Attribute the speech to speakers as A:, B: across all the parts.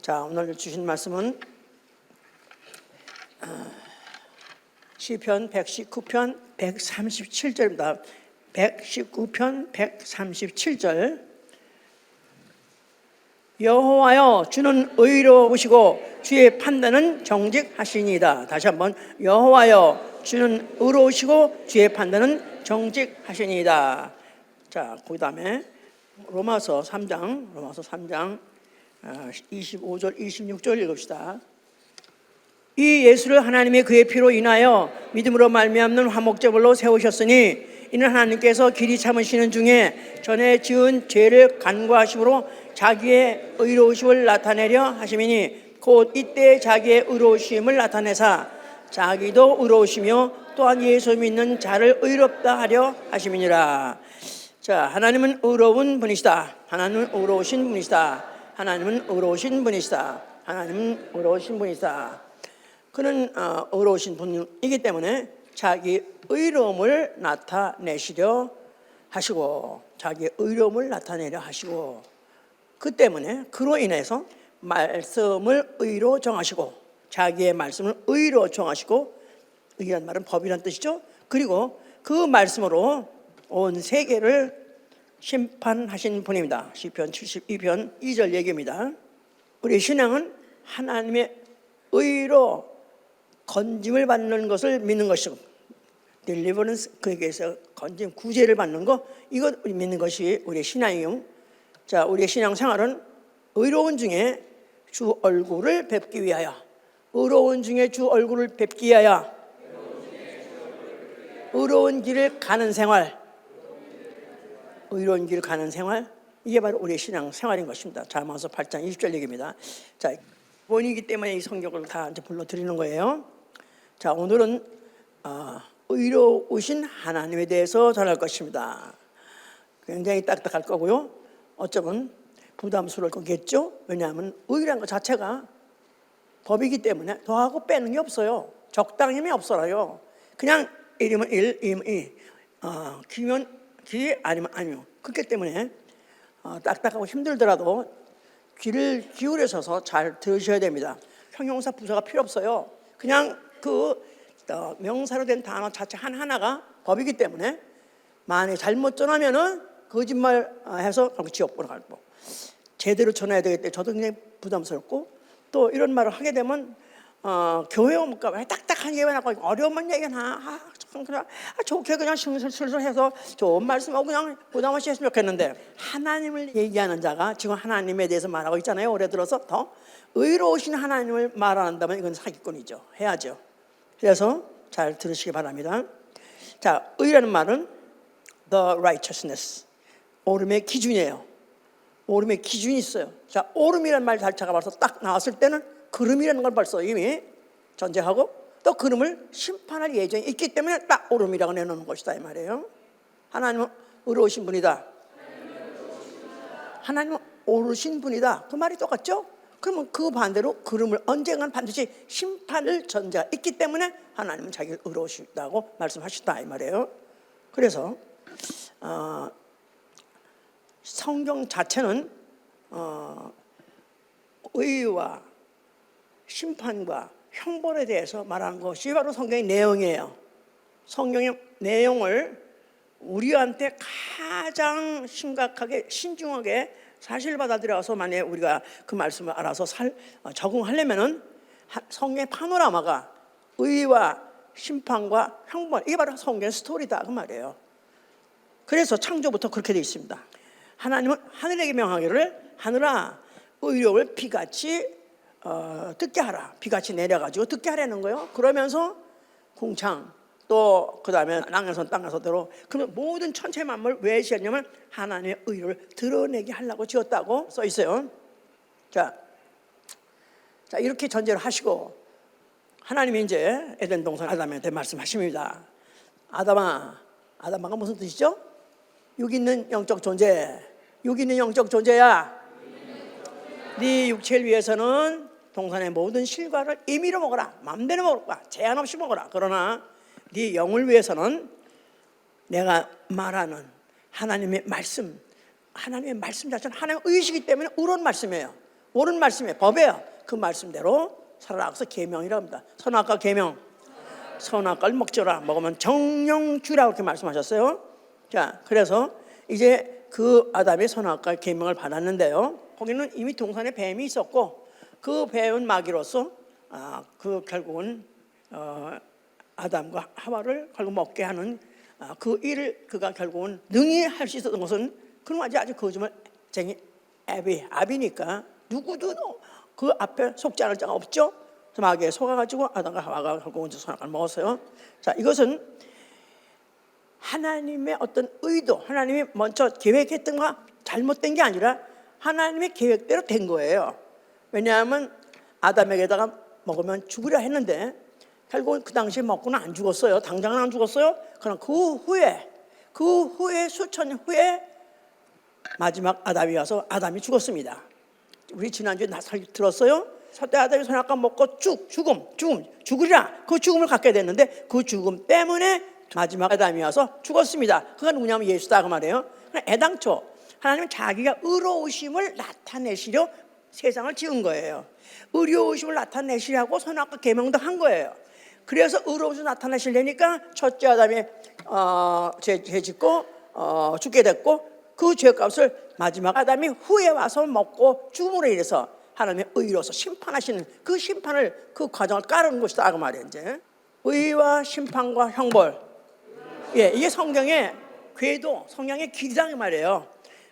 A: 자, 오늘 주신 말씀은 시편 119편 137절입니다. 119편 137절. 여호와여, 주는 의로우시고 주의 판단은 정직하시니이다. 다시 한번, 여호와여, 주는 의로우시고 주의 판단은 정직하시니이다. 자, 그 다음에 로마서 3장 25절 26절 읽읍시다. 이 예수를 하나님의 그의 피로 인하여 믿음으로 말미암는 화목제물로 세우셨으니 이는 하나님께서 길이 참으시는 중에 전에 지은 죄를 간구하심으로 자기의 의로우심을 나타내려 하심이니 곧 이때 자기의 의로우심을 나타내사 자기도 의로우시며 또한 예수 믿는 자를 의롭다 하려 하심이니라. 자, 하나님은 의로운 분이시다. 하나님은 의로우신 분이시다. 하나님은 의로우신 분이시다. 하나님은 의로우신 분이시다. 그는 의로우신 분이기 때문에 자기 의로움을 나타내시려 하시고, 자기의 의로움을 나타내려 하시고, 그 때문에 그로 인해서 말씀을 의로 정하시고, 자기의 말씀을 의로 정하시고, 의란 말은 법이란 뜻이죠. 그리고 그 말씀으로 온 세계를 심판하신 분입니다. 시편 72편 2절 얘기입니다. 우리 신앙은 하나님의 의로 건짐을 받는 것을 믿는 것이고, deliverance, 그에게서 건짐, 구제를 받는 것, 이거 믿는 것이 우리의 신앙이요. 자, 우리의 신앙생활은 의로운 중에 주 얼굴을 뵙기 위하여, 의로운 중에 주 얼굴을 뵙기 위하여, 의로운 길을 가는 생활, 의로운 길을 가는 생활, 이게 바로 우리의 신앙생활인 것입니다. 자마서 8장 20절 얘기입니다. 자, 본이기 때문에 이 성경을 다 이제 불러드리는 거예요. 자, 오늘은 의로우신 하나님에 대해서 전할 것입니다. 굉장히 딱딱할 거고요. 어쩌면 부담스러울 거겠죠. 왜냐하면 의라는 것 자체가 법이기 때문에 더하고 빼는 게 없어요. 적당힘이 없어요. 그냥 1이면 1, 2면 2, 기면 기, 아니면 아니요. 그렇기 때문에 딱딱하고 힘들더라도 귀를 기울여서서 잘 들으셔야 됩니다. 형용사 부사가 필요 없어요. 그냥 그 명사로 된 단어 자체 하나하나가 법이기 때문에 만약에 잘못 전하면은 거짓말해서 지옥 보러 갈고, 제대로 전해야 되기 때문에 저도 굉장히 부담스럽고, 또 이런 말을 하게 되면 교회 오니까 왜 딱딱한 얘기 나고 어려운 얘기나 그냥 좋게 그냥 슬슬 해서 좋은 말씀하고 그냥 부담 없이 했으면 좋겠는데, 하나님을 얘기하는 자가 지금 하나님에 대해서 말하고 있잖아요. 올해 들어서 더 의로우신 하나님을 말한다면 이건 사기꾼이죠. 해야죠. 그래서 잘 들으시기 바랍니다. 자, 의라는 말은 the righteousness, 옳음의 기준이에요. 옳음의 기준이 있어요. 자, 옳음이라는 말 자체가 벌써 딱 나왔을 때는 그름이라는 걸 벌써 이미 전제하고, 또 그름을 심판할 예정이 있기 때문에 딱 옳음이라고 내놓는 것이다 이 말이에요. 하나님은 의로우신 분이다. 하나님은 옳으신 분이다. 그 말이 똑같죠? 그러면 그 반대로 그름을 언젠간 반드시 심판을 전제가 있기 때문에 하나님은 자기를 의로우시다고 말씀하셨다 이 말이에요. 그래서 성경 자체는 의와 심판과 형벌에 대해서 말하는 것이 바로 성경의 내용이에요. 성경의 내용을 우리한테 가장 심각하게 신중하게 사실 받아들여서 만약에 우리가 그 말씀을 알아서 적응하려면은 성경의 파노라마가 의와 심판과 형벌, 이게 바로 성경의 스토리다 그 말이에요. 그래서 창조부터 그렇게 되어 있습니다. 하나님은 하늘에게 명하기를 하늘아 의롭을 비같이 듣게 하라. 비같이 내려가지고 듣게 하라는 거예요. 그러면서 궁창, 또 그 다음에 땅에서 땅에서대로, 그러면 모든 천체 만물 왜 지었냐면 하나님의 의를 드러내게 하려고 지었다고 써 있어요. 자, 이렇게 전제를 하시고 하나님이 이제 에덴 동산 아담한테 말씀하십니다. 아담아 무슨 뜻이죠? 여기 있는 영적 존재, 여기 있는 영적 존재야. 네 육체를 위해서는 동산의 모든 실과를 임의로 먹어라. 마음대로 먹어라. 제한 없이 먹어라. 그러나 네 영을 위해서는 내가 말하는 하나님의 말씀 자체는 하나님의 의식이기 때문에 의로운 말씀이에요. 옳은 말씀이에요. 법이에요. 그 말씀대로 살아가서 계명이라고 합니다. 선악과 계명. 선악과를 먹지라. 먹으면 정령주라고 이렇게 말씀하셨어요. 자, 그래서 이제 그 아담이 선악과 계명을 받았는데요. 거기는 이미 동산에 뱀이 있었고 그 뱀은 마귀로서 그 결국은 아담과 하와를 결국 먹게 하는 그 일을 그가 결국은 능히 할 수 있었던 것은 그는 아주 거짓말쟁이 아비니까 누구도 그 앞에 속지 않을 자가 없죠. 마귀에 속아가지고 아담과 하와가 결국은 선악과를 먹었어요. 자, 이것은 하나님의 어떤 의도, 하나님이 먼저 계획했던 거 잘못된 게 아니라 하나님의 계획대로 된 거예요. 왜냐하면 아담에게다가 먹으면 죽으려 했는데 결국은 그 당시에 먹고는 안 죽었어요. 당장은 안 죽었어요. 그러나 그 후에 수천 년 후에 마지막 아담이 와서 아담이 죽었습니다. 우리 지난주에 들었어요. 첫째 아담이 선악과 먹고 죽으리라. 그 죽음을 갖게 됐는데 그 죽음 때문에 마지막 아담이 와서 죽었습니다. 그가 누구냐면 예수다 그 말이에요. 애당초 하나님은 자기가 의로우심을 나타내시려 세상을 지은 거예요. 의로우심을 나타내시려고 선악과 계명도 한 거예요. 그래서 의로우심을 나타내시려니까 첫째 아담이 죄 짓고 죽게 됐고 그 죄값을 마지막 아담이 후에 와서 먹고 죽음으로 인해서 하나님의 의로서 심판하시는 그 심판을 그 과정을 깔은 것이다 그 말이에요. 이제 의와 심판과 형벌. 예, 이게 성경의 궤도, 성경의 길이다 그 말이에요.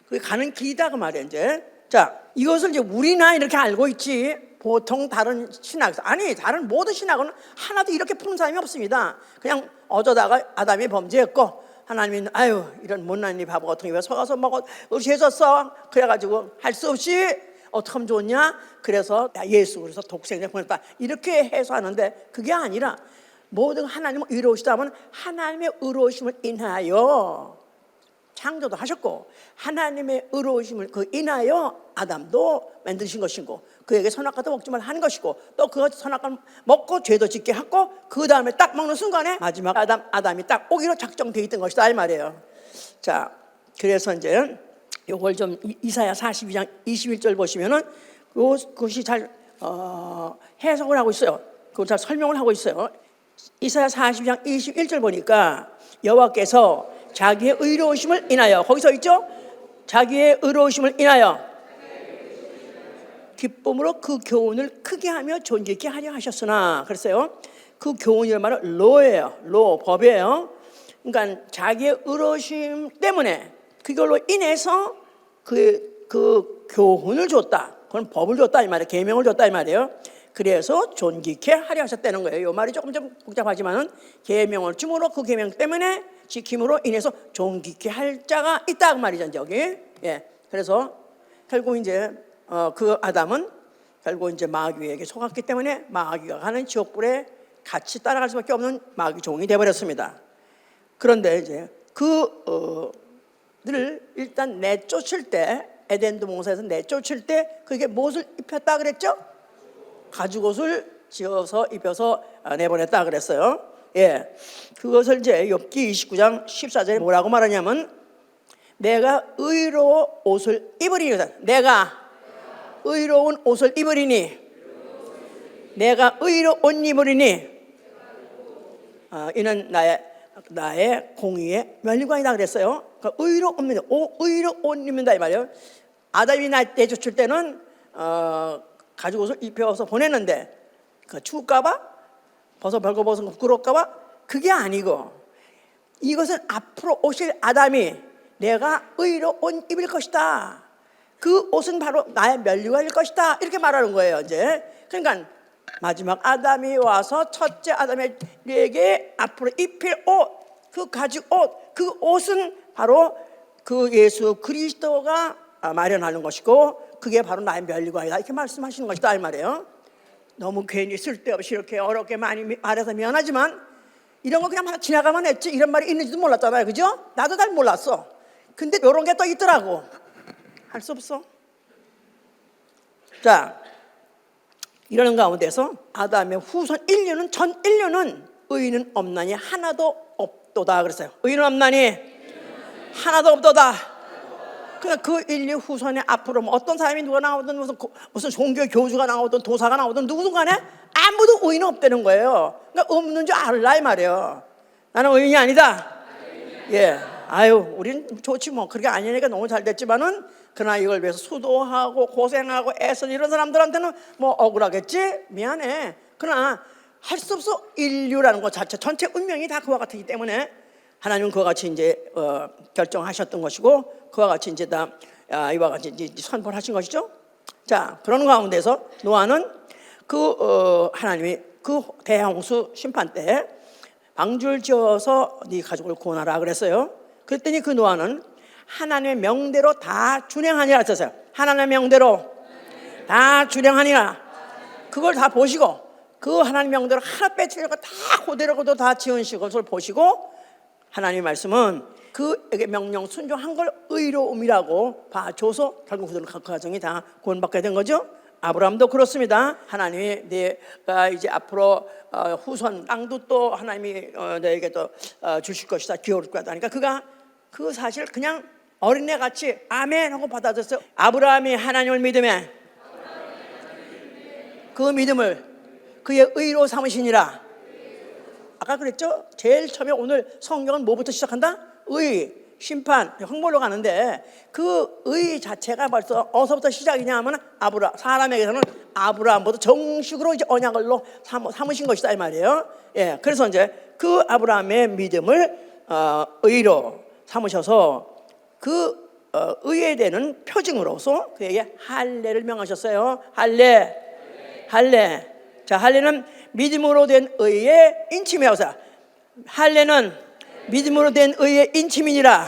A: 그 가는 길이다 그 말이에요. 이제 자, 이것을 이제 우리나 이렇게 알고 있지 보통 다른 신학에서 다른 모든 신학은 하나도 이렇게 푸는 사람이 없습니다. 그냥 어쩌다가 아담이 범죄했고 하나님이 이런 못난 이 바보 같은 게 왜 속아서 먹어 죄졌어 그래가지고 할 수 없이 어떻게 하면 좋냐 그래서 예수 그래서 독생자 보냈다 이렇게 해서하는데 그게 아니라 모든 하나님은 의로우시다면 하나님의 의로우심을 인하여 창조도 하셨고 하나님의 의로우심을 인하여 아담도 만드신 것이고 그에게 선악과도 먹지 말라 한 것이고 또 그 선악과를 먹고 죄도 짓게 하고 그 다음에 딱 먹는 순간에 마지막 아담이 딱 오기로 작정되어 있던 것이다 이 말이에요. 자, 그래서 이제 요걸 좀 이사야 42장 21절 보시면은 그것이 잘 해석을 하고 있어요. 그걸 잘 설명을 하고 있어요. 이사야 42장 21절 보니까 여호와께서 자기의 의로우심을 인하여 거기서 있죠? 자기의 의로우심을 인하여 기쁨으로 그 교훈을 크게 하며 존귀케 하려 하셨으나 그랬어요. 그 교훈이란 말은 로예요. 법이에요. 그러니까 자기의 의로우심 때문에 그걸로 인해서 그 교훈을 줬다. 그건 법을 줬다 이 말이에요. 계명을 줬다 이 말이에요. 그래서 존귀케 하려 하셨다는 거예요. 이 말이 조금 좀 복잡하지만은 계명을 줌으로 그 계명 때문에 지킴으로 인해서 존귀케 할 자가 있다 그 말이죠. 여기. 예. 그래서 결국 이제 그 아담은 결국 이제 마귀에게 속았기 때문에 마귀가 가는 지옥불에 같이 따라갈 수밖에 없는 마귀 종이 되어버렸습니다. 그런데 이제 늘 일단 내쫓을 때 에덴 동산에서 내쫓을 때 그게 무엇을 입혔다 그랬죠? 가죽옷을 지어서 입혀서 내보냈다 그랬어요. 예, 그것을 이제 욥기 29장 14절에 뭐라고 말하냐면 내가 의로운 옷을 입으리니 내가 의로운 옷을 입으리니 내가 의로운 옷 입으리니 이는 나의 공의의 면류관이다 그랬어요. 그러니까 의로운 옷 입는다 이 말이에요. 아담이 내쫓을 때는 가죽옷을 입혀서 보냈는데 추울까봐 벌거벗은 거 부끄러울까봐 그게 아니고 이것은 앞으로 오실 아담이 내가 의로운 옷 입을 것이다. 그 옷은 바로 나의 면류관일 것이다. 이렇게 말하는 거예요. 이제 그러니까 마지막 아담이 와서 첫째 아담에게 앞으로 입힐 옷, 그 가죽 옷, 그 옷은 바로 그 예수 그리스도가 마련하는 것이고 그게 바로 나의 면류관이다 이렇게 말씀하시는 것이다 이 말이에요. 너무 괜히 쓸데없이 이렇게 어렵게 많이 말해서 미안하지만 이런 거 그냥 지나가만 했지 이런 말이 있는지도 몰랐잖아요. 그죠? 나도 잘 몰랐어. 근데 이런 게 또 있더라고. 할 수 없어. 자, 이러는 가운데서 아담의 후손 인류는 전 인류는 의인은 없나니 하나도 없도다 그랬어요. 의인은 없나니 하나도 없도다. 그냥 그 인류 후손에 앞으로 뭐 어떤 사람이 누가 나오든 무슨 종교 교주가 나오든 도사가 나오든 누구든 간에 아무도 의인은 없다는 거예요. 그러니까 없는 줄 알라 이 말이에요. 나는 의인이 아니다. 예, 아유, 우린 좋지 뭐. 그렇게 아니니까 너무 잘 됐지만은 그러나 이걸 위해서 수도하고 고생하고 애쓰는 이런 사람들한테는 뭐 억울하겠지. 미안해. 그러나 할 수 없어. 인류라는 것 자체 전체 운명이 다 그와 같기 때문에 하나님은 그와 같이 이제 결정하셨던 것이고 그와 같이 이제 다 이와 같이 이제 선포를 하신 것이죠. 자, 그런 가운데서 노아는 하나님이 그 대홍수 심판 때 방주를 지어서 네 가족을 구원하라 그랬어요. 그랬더니 그 노아는 하나님의 명대로 다 준행하니라 했었어요. 하나님의 명대로 다 준행하니라. 그걸 다 보시고 그 하나님 명대로 하나 빼치려고 다 그대로 다 지으신 것을 보시고 하나님의 말씀은 그에게 명령 순종한 걸 의로움이라고 봐줘서 결국 그들은 그 가정이 다 구원받게 된 거죠. 아브라함도 그렇습니다. 하나님이 내가 이제 앞으로 후손 땅도 또 하나님이 너에게 또 주실 것이다, 기업을 거다 하니까 그가 그 사실 그냥 어린애같이 아멘 하고 받아들였어요. 아브라함이 하나님을 믿으면 그 믿음을 그의 의로 삼으시니라. 아까 그랬죠? 제일 처음에 오늘 성경은 뭐부터 시작한다? 의, 심판, 황물로 가는데 그 의 자체가 벌써 어디서부터 시작이냐 하면 사람에게서는 아브라함보다 정식으로 이제 언약을로 삼으신 것이다 이 말이에요. 예, 그래서 이제 그 아브라함의 믿음을 의로 삼으셔서 그 의에 대는 표징으로서 그에게 할례를 명하셨어요. 할례. 자, 할례는 믿음으로 된 의의 인침이어서 할례는 믿음으로 된 의의 인침이니라.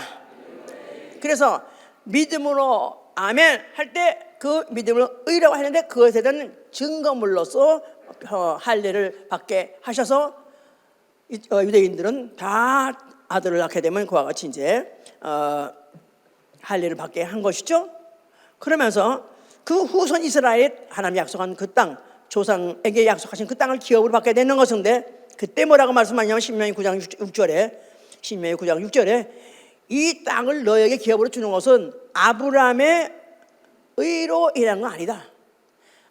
A: 그래서 믿음으로 아멘 할 때 그 믿음을 의라고 하는데 그것에 대한 증거물로서 할례를 받게 하셔서 유대인들은 다 아들을 낳게 되면 그와 같이 이제 할례를 받게 한 것이죠. 그러면서 그 후손 이스라엘 하나님 약속한 그 땅, 조상에게 약속하신 그 땅을 기업으로 받게 되는 것인데 그때 뭐라고 말씀하냐면 신명기 9장 6절에 이 땅을 너에게 기업으로 주는 것은 아브라함의 의로 인한 건 아니다.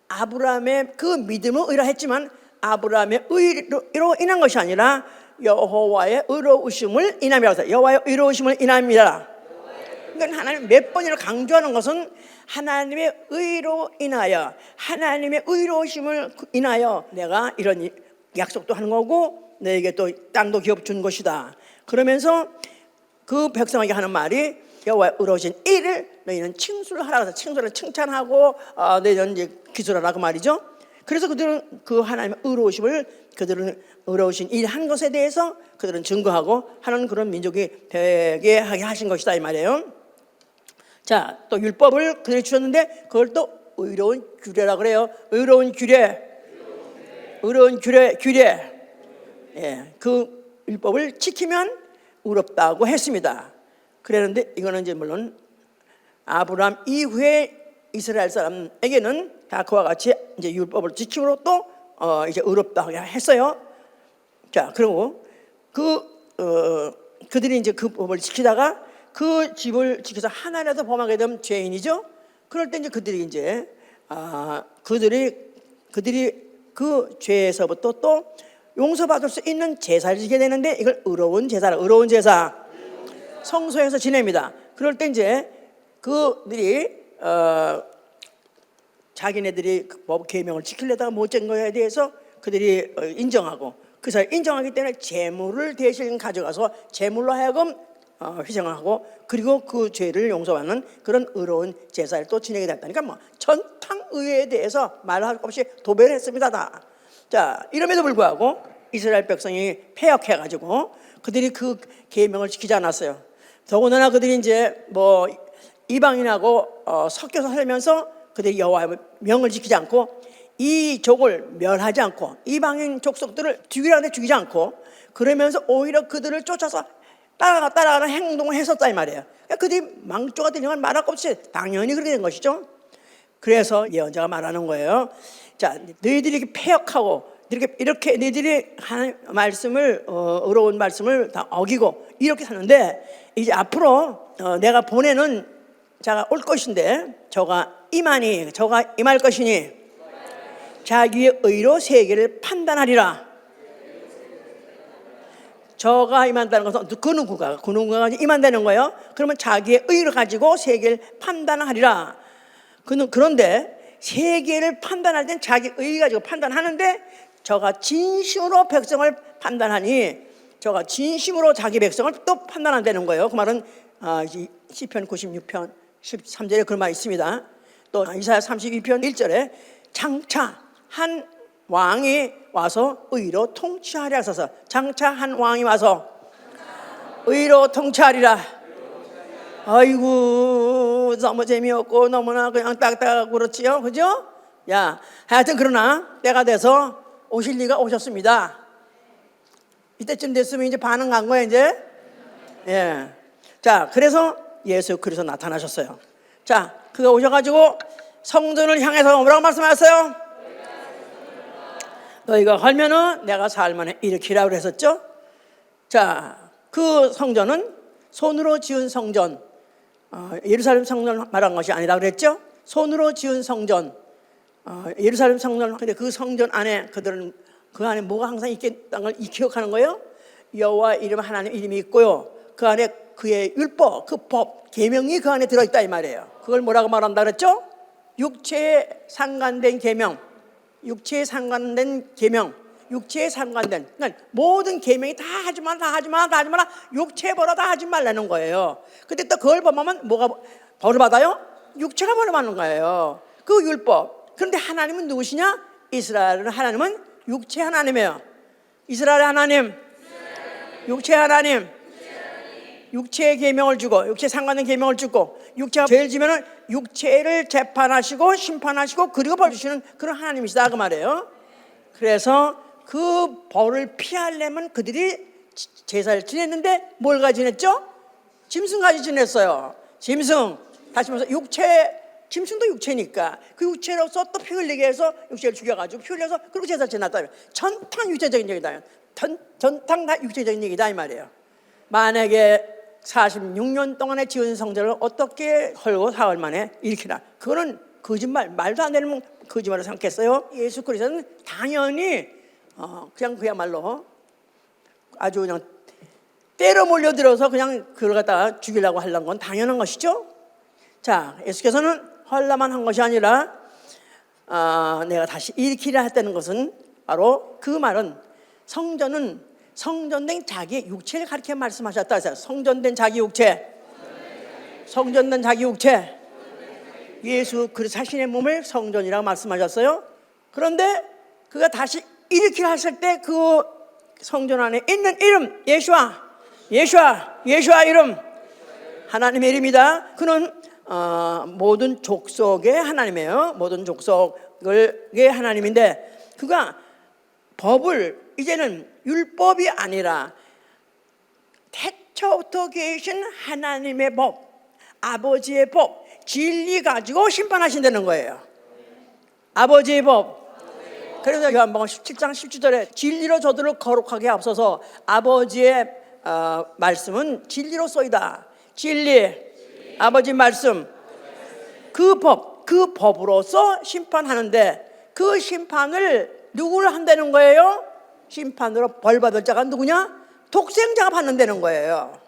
A: 아브라함의 그 믿음은 의라 했지만 아브라함의 의로 인한 것이 아니라 여호와의 의로우심을 인함이라서 여호와의 의로우심을 인함이라. 그러니까 하나님 몇 번이나 강조하는 것은 하나님의 의로 인하여 하나님의 의로우심을 인하여 내가 이런 약속도 하는 거고 너에게 또 땅도 기업 준 것이다. 그러면서 그 백성에게 하는 말이 여호와의 의로우신 일을 너희는 칭술을 하라. 칭술을 칭찬하고 너희는 이제 기술하라 그 말이죠. 그래서 그들은 그 하나님의 의로우심을 그들은 의로우신 일 한 것에 대해서 그들은 증거하고 하는 그런 민족이 되게 하게 하신 것이다 이 말이에요. 자, 또 율법을 그들이 주셨는데 그걸 또 의로운 규례라 그래요. 의로운 규례. 예, 그 율법을 지키면 의롭다고 했습니다. 그랬는데 이거는 이제 물론 아브라함 이후에 이스라엘 사람에게는 다 그와 같이 이제 율법을 지킴으로 또 이제 의롭다고 했어요. 자, 그리고 그들이 이제 그 법을 지키다가 그 집을 지켜서 하나라도 범하게 되면 죄인이죠. 그럴 때 이제 그들이 이제 그들이 그 죄에서부터 또 용서받을 수 있는 제사를 지게 되는데 이걸 의로운 제사 성소에서 지냅니다. 그럴 때 이제 그들이 자기네들이 법 계명을 지키려다가 못 지킨 거에 대해서 그들이 인정하고 그 사실 인정하기 때문에 제물을 대신 가져가서 제물로 하여금 희생하고 그리고 그 죄를 용서하는 그런 의로운 제사를 또 지내게 됐다니까 뭐 전탕의회에 대해서 말할 것 없이 도배를 했습니다 다. 자, 이럼에도 불구하고 이스라엘 백성이 패역해가지고 그들이 그 계명을 지키지 않았어요. 더군다나 그들이 이제 뭐 이방인하고 섞여서 살면서 그들이 여호와의 명을 지키지 않고 이 족을 멸하지 않고 이방인 족속들을 죽이라는데 죽이지 않고 그러면서 오히려 그들을 쫓아서 따라가는 행동을 했었다 이 말이에요. 그러니까 그들이 망조가 되는 건 말할 것 없이 당연히 그렇게 된 것이죠. 그래서 예언자가 말하는 거예요. 자, 너희들이 이렇게 패역하고 이렇게 너희들이 하나님 말씀을 의로운 말씀을 다 어기고 이렇게 사는데 이제 앞으로 내가 보내는 자가 올 것인데 저가 임할 것이니 자기의 의로 세계를 판단하리라. 저가 임한다는 것은 그 누구가 임한다는 거예요. 그러면 자기의 의를 가지고 세계를 판단하리라. 그런데 세계를 판단할 땐 자기 의 가지고 판단하는데 저가 진심으로 백성을 판단하니 저가 진심으로 자기 백성을 또 판단한다는 거예요. 그 말은 시편 96편 13절에 그런 말이 있습니다. 또 이사야 32편 1절에 장차 한 왕이 와서 의로 통치하리라 하소서. 장차 한 왕이 와서 의로 통치하리라. 아이고 너무 재미없고 너무나 그냥 딱딱하고 그렇지요, 그죠? 야, 하여튼 그러나 때가 돼서 오실 리가 오셨습니다. 이때쯤 됐으면 이제 반응한 거예요, 이제. 예. 자, 그래서 예수 그리스도 나타나셨어요. 자, 그가 오셔가지고 성전을 향해서 뭐라고 말씀하셨어요? 너희가 헐면은 내가 살만에 일으키라고 그랬었죠. 자, 그 성전은 손으로 지은 성전, 예루살렘 성전을 말한 것이 아니라 그랬죠. 손으로 지은 성전, 예루살렘 성전. 근데 그 성전 안에 그들은 그 안에 뭐가 항상 있겠다는 걸 기억하는 거예요. 여호와 이름 하나님 이름이 있고요. 그 안에 그의 율법, 그 법, 계명이 그 안에 들어있다 이 말이에요. 그걸 뭐라고 말한다 그랬죠? 육체에 상관된 계명, 육체에 상관된 계명, 육체에 상관된, 그러니까 모든 계명이 다 하지 마라, 육체 벌어 다 하지 말라는 거예요. 근데 또 그걸 범하면 뭐가 벌을 받아요? 육체가 벌을 받는 거예요. 그 율법. 그런데 하나님은 누구시냐? 이스라엘은 하나님은 육체 하나님이에요. 이스라엘 하나님, 육체 하나님, 육체의 계명을 주고, 육체에 상관된 계명을 주고, 육체가 죄를 지면은 육체를 재판하시고 심판하시고 그리고 벌 주시는 그런 하나님이시다 그 말이에요. 그래서 그 벌을 피하려면 그들이 제사를 지냈는데 뭘 가지 지냈죠? 짐승 가지 지냈어요. 짐승. 다시 말해서 짐승도 육체니까 그 육체로서 또 피 흘리게 해서 육체를 죽여가지고 피 흘려서 그리고 제사를 지냈다. 전탕 육체적인 얘기다. 전탕 다 육체적인 얘기다 이 말이에요. 만약에 46년 동안에 지은 성전을 어떻게 헐고 사흘 만에 일으키라. 그거는 거짓말, 말도 안 되는 거짓말을 생각했어요. 예수 그리스도는 당연히 그냥 그야말로 아주 그냥 때려 몰려들어서 그냥 그걸 갖다가 죽이려고 하려는 건 당연한 것이죠. 자, 예수께서는 헐라만 한 것이 아니라 내가 다시 일으키라 했다는 것은 바로 그 말은 성전된 자기 육체를 가리켜 말씀하셨다 했어요. 성전된 자기 육체. 예수 그리스도 자신의 몸을 성전이라고 말씀하셨어요. 그런데 그가 다시 일으키라 했을 때 그 성전 안에 있는 이름 예수아 이름 하나님의 이름이다. 그는 모든 족속의 하나님이에요. 모든 족속의 하나님인데 그가 법을 이제는 율법이 아니라 태초부터 계신 하나님의 법, 아버지의 법, 진리 가지고 심판하신다는 거예요. 아버지의 법. 그래서 요한복음 17장 17절에 진리로 저들을 거룩하게 앞서서 아버지의 말씀은 진리로소이다. 진리, 아버지 말씀, 그 법으로서 심판하는데 그 심판을 누구를 한다는 거예요? 심판으로 벌 받을 자가 누구냐? 독생자가 받는다는 거예요.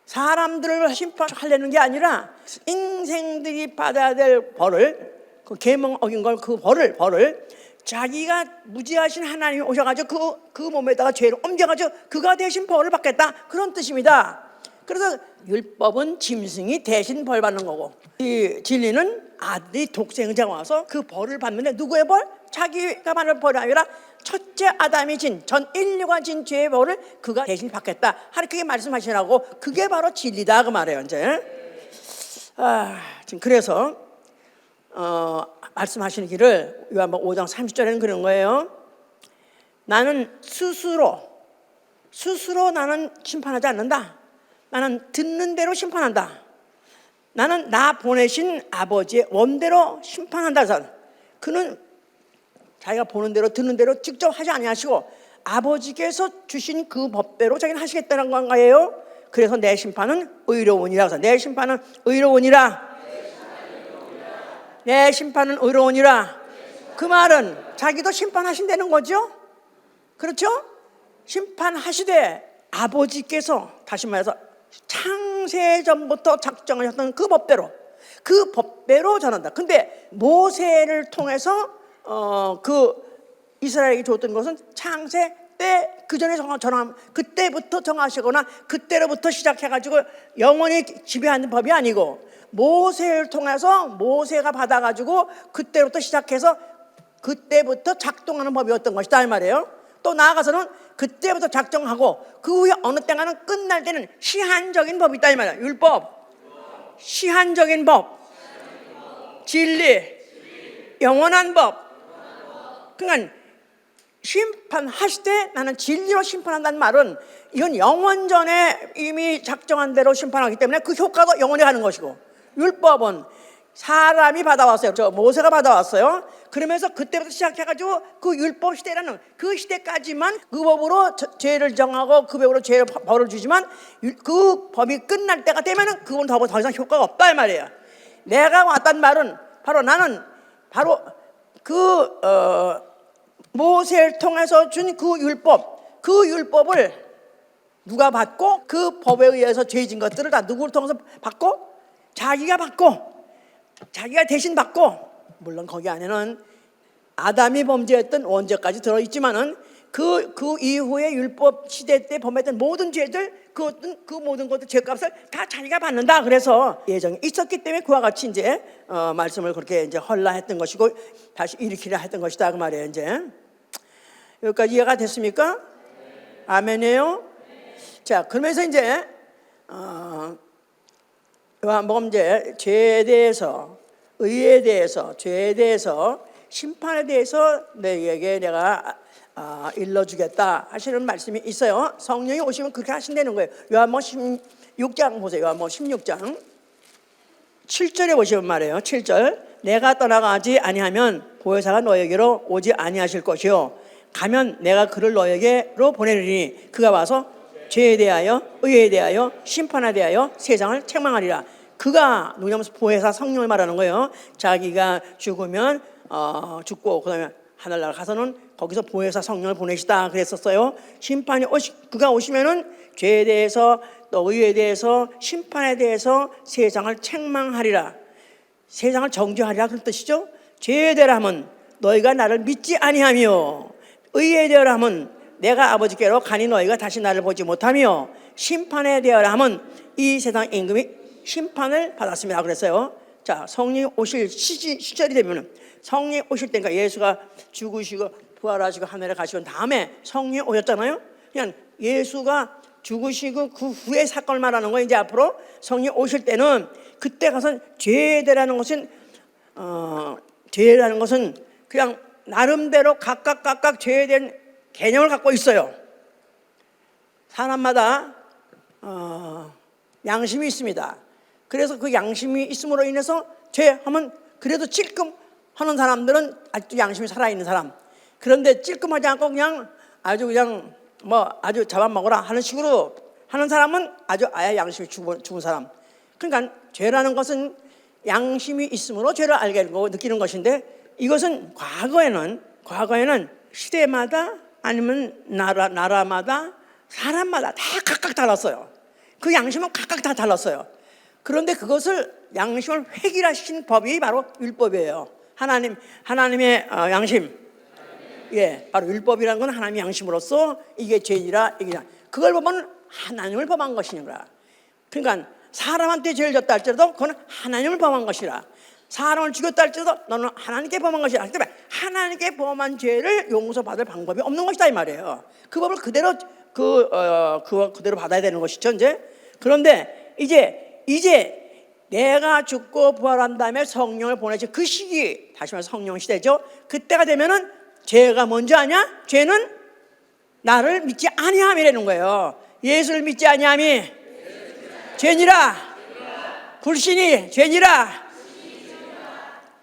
A: 사람들을 심판하려는 게 아니라 인생들이 받아야 될 벌을, 그 계명 어긴 걸, 그 벌을 자기가 무지하신 하나님이 오셔가지고 그 몸에다가 죄를 옮겨가지고 그가 대신 벌을 받겠다, 그런 뜻입니다. 그래서 율법은 짐승이 대신 벌 받는 거고, 이 진리는 아들이 독생자가 와서 그 벌을 받는데 누구의 벌? 자기가 받는 벌이 아니라 첫째 아담이 전 인류가 진 죄의 벌을 그가 대신 받겠다 하는 그게 말씀하시라고. 그게 바로 진리다 그 말이에요. 이제 지금 그래서 말씀하시는 길을 요한복음 5장 30절에는 그런 거예요. 나는 스스로 나는 심판하지 않는다. 나는 듣는 대로 심판한다. 나는 나 보내신 아버지의 원대로 심판한다. 그래서 그는 자기가 보는 대로 듣는 대로 직접 하지 아니하시고 아버지께서 주신 그 법대로 자기는 하시겠다는 건가요? 그래서 내 심판은 의로우니라. 그래서 내 심판은 의로우니라. 내 심판은 의로우니라. 그 말은 자기도 심판하신다는 거죠. 그렇죠? 심판하시되 아버지께서, 다시 말해서 창세전부터 작정하셨던 그 법대로 전한다. 근데 모세를 통해서 그 이스라엘에게 줬던 것은 창세 때 그 전에 그때부터 정하시거나 그때로부터 시작해가지고 영원히 지배하는 법이 아니고, 모세를 통해서 모세가 받아가지고 그때부터 시작해서 그때부터 작동하는 법이었던 것이다 이 말이에요. 또 나아가서는 그때부터 작정하고 그 후에 어느 때가는 끝날 때는 시한적인 법이 있다 이 말이에요. 율법, 시한적인 법, 진리, 영원한 법. 그러니까 심판하실 때 나는 진리로 심판한다는 말은 이건 영원 전에 이미 작정한 대로 심판하기 때문에 그 효과가 영원히 가는 것이고, 율법은 사람이 받아왔어요. 모세가 받아왔어요. 그러면서 그때부터 시작해가지고 그 율법 시대라는 그 시대까지만 그 법으로 죄를 정하고 그 법으로 죄를 벌을 주지만, 그 법이 끝날 때가 되면은 그건 더 이상 효과가 없다 이 말이에요. 내가 왔단 말은 바로 나는 바로 모세를 통해서 준 그 율법을 누가 받고, 그 법에 의해서 죄진 것들을 다 누구를 통해서 받고, 자기가 대신 받고, 물론 거기 안에는 아담이 범죄했던 원죄까지 들어있지만은 그 이후에 율법 시대 때 범했던 모든 죄들, 그 모든 것들 죄값을 다 자기가 받는다. 그래서 예정이 있었기 때문에 그와 같이 이제 말씀을 그렇게 이제 헐라 했던 것이고 다시 일으키라 했던 것이다 그 말이에요. 이제 여기까지 이해가 됐습니까? 아멘이에요. 자, 그러면서 이제 요한복음 이제 죄에 대해서, 의에 대해서, 죄에 대해서, 심판에 대해서 너희에게 내가 일러주겠다 하시는 말씀이 있어요. 성령이 오시면 그렇게 하신다는 거예요. 요한복음 16장 보세요. 요한복음 16장 7절에 보시면 말이에요. 7절, 내가 떠나가지 아니하면 보혜사가 너희에게로 오지 아니하실 것이요 가면 내가 그를 너희에게로 보내리니 그가 와서 죄에 대하여, 의에 대하여, 심판에 대하여 세상을 책망하리라. 그가 누구냐면 보혜사 성령을 말하는 거예요. 자기가 죽으면 죽고 그다음에 하늘나라 가서는 거기서 보혜사 성령을 보내시다 그랬었어요. 그가 오시면은 죄에 대해서 또 의에 대해서 심판에 대해서 세상을 책망하리라. 세상을 정죄하리라 그런 뜻이죠. 죄에 대하여 하면 너희가 나를 믿지 아니하며, 의에 대하여 하면 내가 아버지께로 가니 너희가 다시 나를 보지 못하며, 심판에 대하여 하면 이 세상 임금이 심판을 받았습니다 그랬어요. 자, 성령 오실 시절이 되면은, 성령 오실 때니까 예수가 죽으시고 부활하시고 하늘에 가시고 다음에 성령 오셨잖아요. 그냥 예수가 죽으시고 그 후의 사건을 말하는 거예요. 이제 앞으로 성령 오실 때는 그때 가서 죄라는 것은 그냥 나름대로 각각 죄에 대한 개념을 갖고 있어요. 사람마다 양심이 있습니다. 그래서 그 양심이 있음으로 인해서 죄하면 그래도 찔끔 하는 사람들은 아직도 양심이 살아있는 사람. 그런데 찔끔하지 않고 그냥 아주 잡아먹어라 하는 식으로 하는 사람은 아예 양심이 죽은 사람. 그러니까 죄라는 것은 양심이 있으므로 죄를 알게 되고 느끼는 것인데, 이것은 과거에는 시대마다 아니면 나라마다 사람마다 다 각각 달랐어요. 그 양심은 각각 다 달랐어요. 그런데 그것을 양심을 획일화시킨 법이 바로 율법이에요. 하나님의 양심. 예, 바로 율법이라는 건 하나님의 양심으로서 이게 죄이라 이게 그걸 보면 하나님을 범한 것이니라. 그러니까 사람한테 죄를 졌다 할지라도 그건 하나님을 범한 것이라. 사람을 죽였다 할지라도 너는 하나님께 범한 것이라. 그러니까 하나님께 범한 죄를 용서받을 방법이 없는 것이다 이 말이에요. 그 법을 그대로 그대로 받아야 되는 것이죠 이제. 그런데 이제 내가 죽고 부활한 다음에 성령을 보내신 그 시기, 다시 말해서 성령 시대죠. 그때가 되면은 죄가 뭔지 아냐? 죄는 나를 믿지 아니함이라는 거예요. 예수를 믿지 아니함이 죄니라. 불신이 죄니라.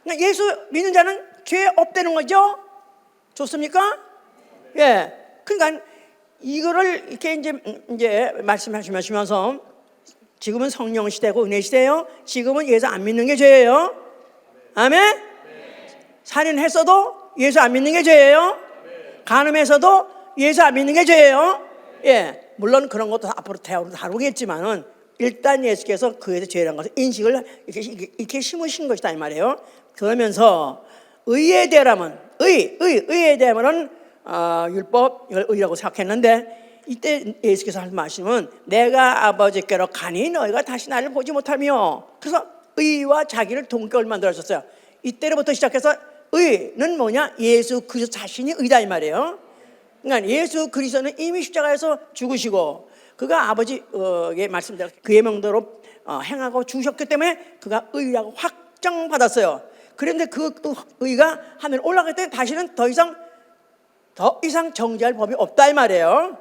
A: 그러니까 예수 믿는 자는 죄 없다는 거죠. 좋습니까? 예. 그러니까 이거를 이렇게 이제 말씀하시면서 지금은 성령 시대고 은혜 시대예요. 지금은 예수 안 믿는 게 죄예요. 아멘? 살인했어도 예수 안 믿는 게 죄예요. 간음했어도 예수 안 믿는 게 죄예요. 예, 물론 그런 것도 앞으로 대화로 다루겠지만은 일단 예수께서 그에 대해 죄라는 것을 인식을 이렇게 심으신 것이다 이 말이에요. 그러면서 의에 대하면 의에 대하면은 율법 이걸 의라고 생각했는데 이때 예수께서 하신 말씀은 내가 아버지께로 가니 너희가 다시 나를 보지 못하며, 그래서 의와 자기를 동격을 만들어줬어요. 이때로부터 시작해서 의는 뭐냐? 예수 그리스도 자신이 의다 이 말이에요. 그러니까 예수 그리스도는 이미 십자가에서 죽으시고 그가 아버지의 말씀대로 그의 명대로 행하고 죽으셨기 때문에 그가 의라고 확정받았어요. 그런데 그 의가 하늘 올라갈 때 다시는 더 이상 정죄할 법이 없다 이 말이에요.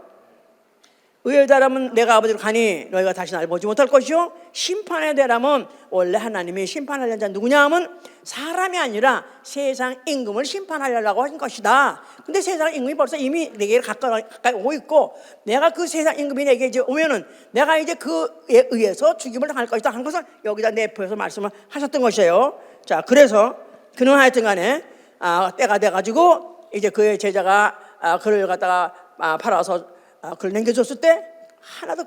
A: 의에 대하면 내가 아버지로 가니 너희가 다시 나를 보지 못할 것이요, 심판에 대하면 원래 하나님이 심판하려는 자 누구냐 하면 사람이 아니라 세상 임금을 심판하려고 하신 것이다. 근데 세상 임금이 벌써 이미 내게 가까이 오고 있고 내가 그 세상 임금이 내게 이제 오면은 내가 이제 그에 의해서 죽임을 당할 것이다 하는 것을 여기다 내포해서 말씀을 하셨던 것이에요. 자, 그래서 그는 하여튼 간에 때가 돼가지고 이제 그의 제자가 그를 갖다가 팔아서 그걸 남겨줬을 때 하나도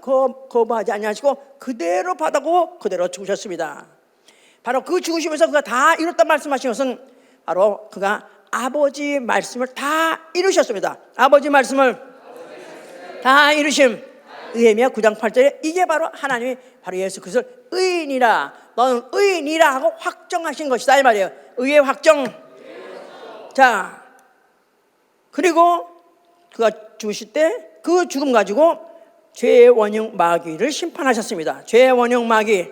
A: 거부하지 아니하시고 그대로 받아고 그대로 죽으셨습니다. 바로 그 죽으시면서 그가 다 이뤘다 말씀하신 것은 바로 그가 아버지 말씀을 다 이루셨습니다. 아버지 말씀을 다 이루심. 느헤미야 9장 8절에 이게 바로 하나님이 바로 예수 그리스도를 의인이라, 너는 의인이라 하고 확정하신 것이다 이 말이에요. 의의 확정. 자, 그리고 그가 죽으실 때 그 죽음 가지고 죄의 원흉 마귀를 심판하셨습니다. 죄의 원흉 마귀,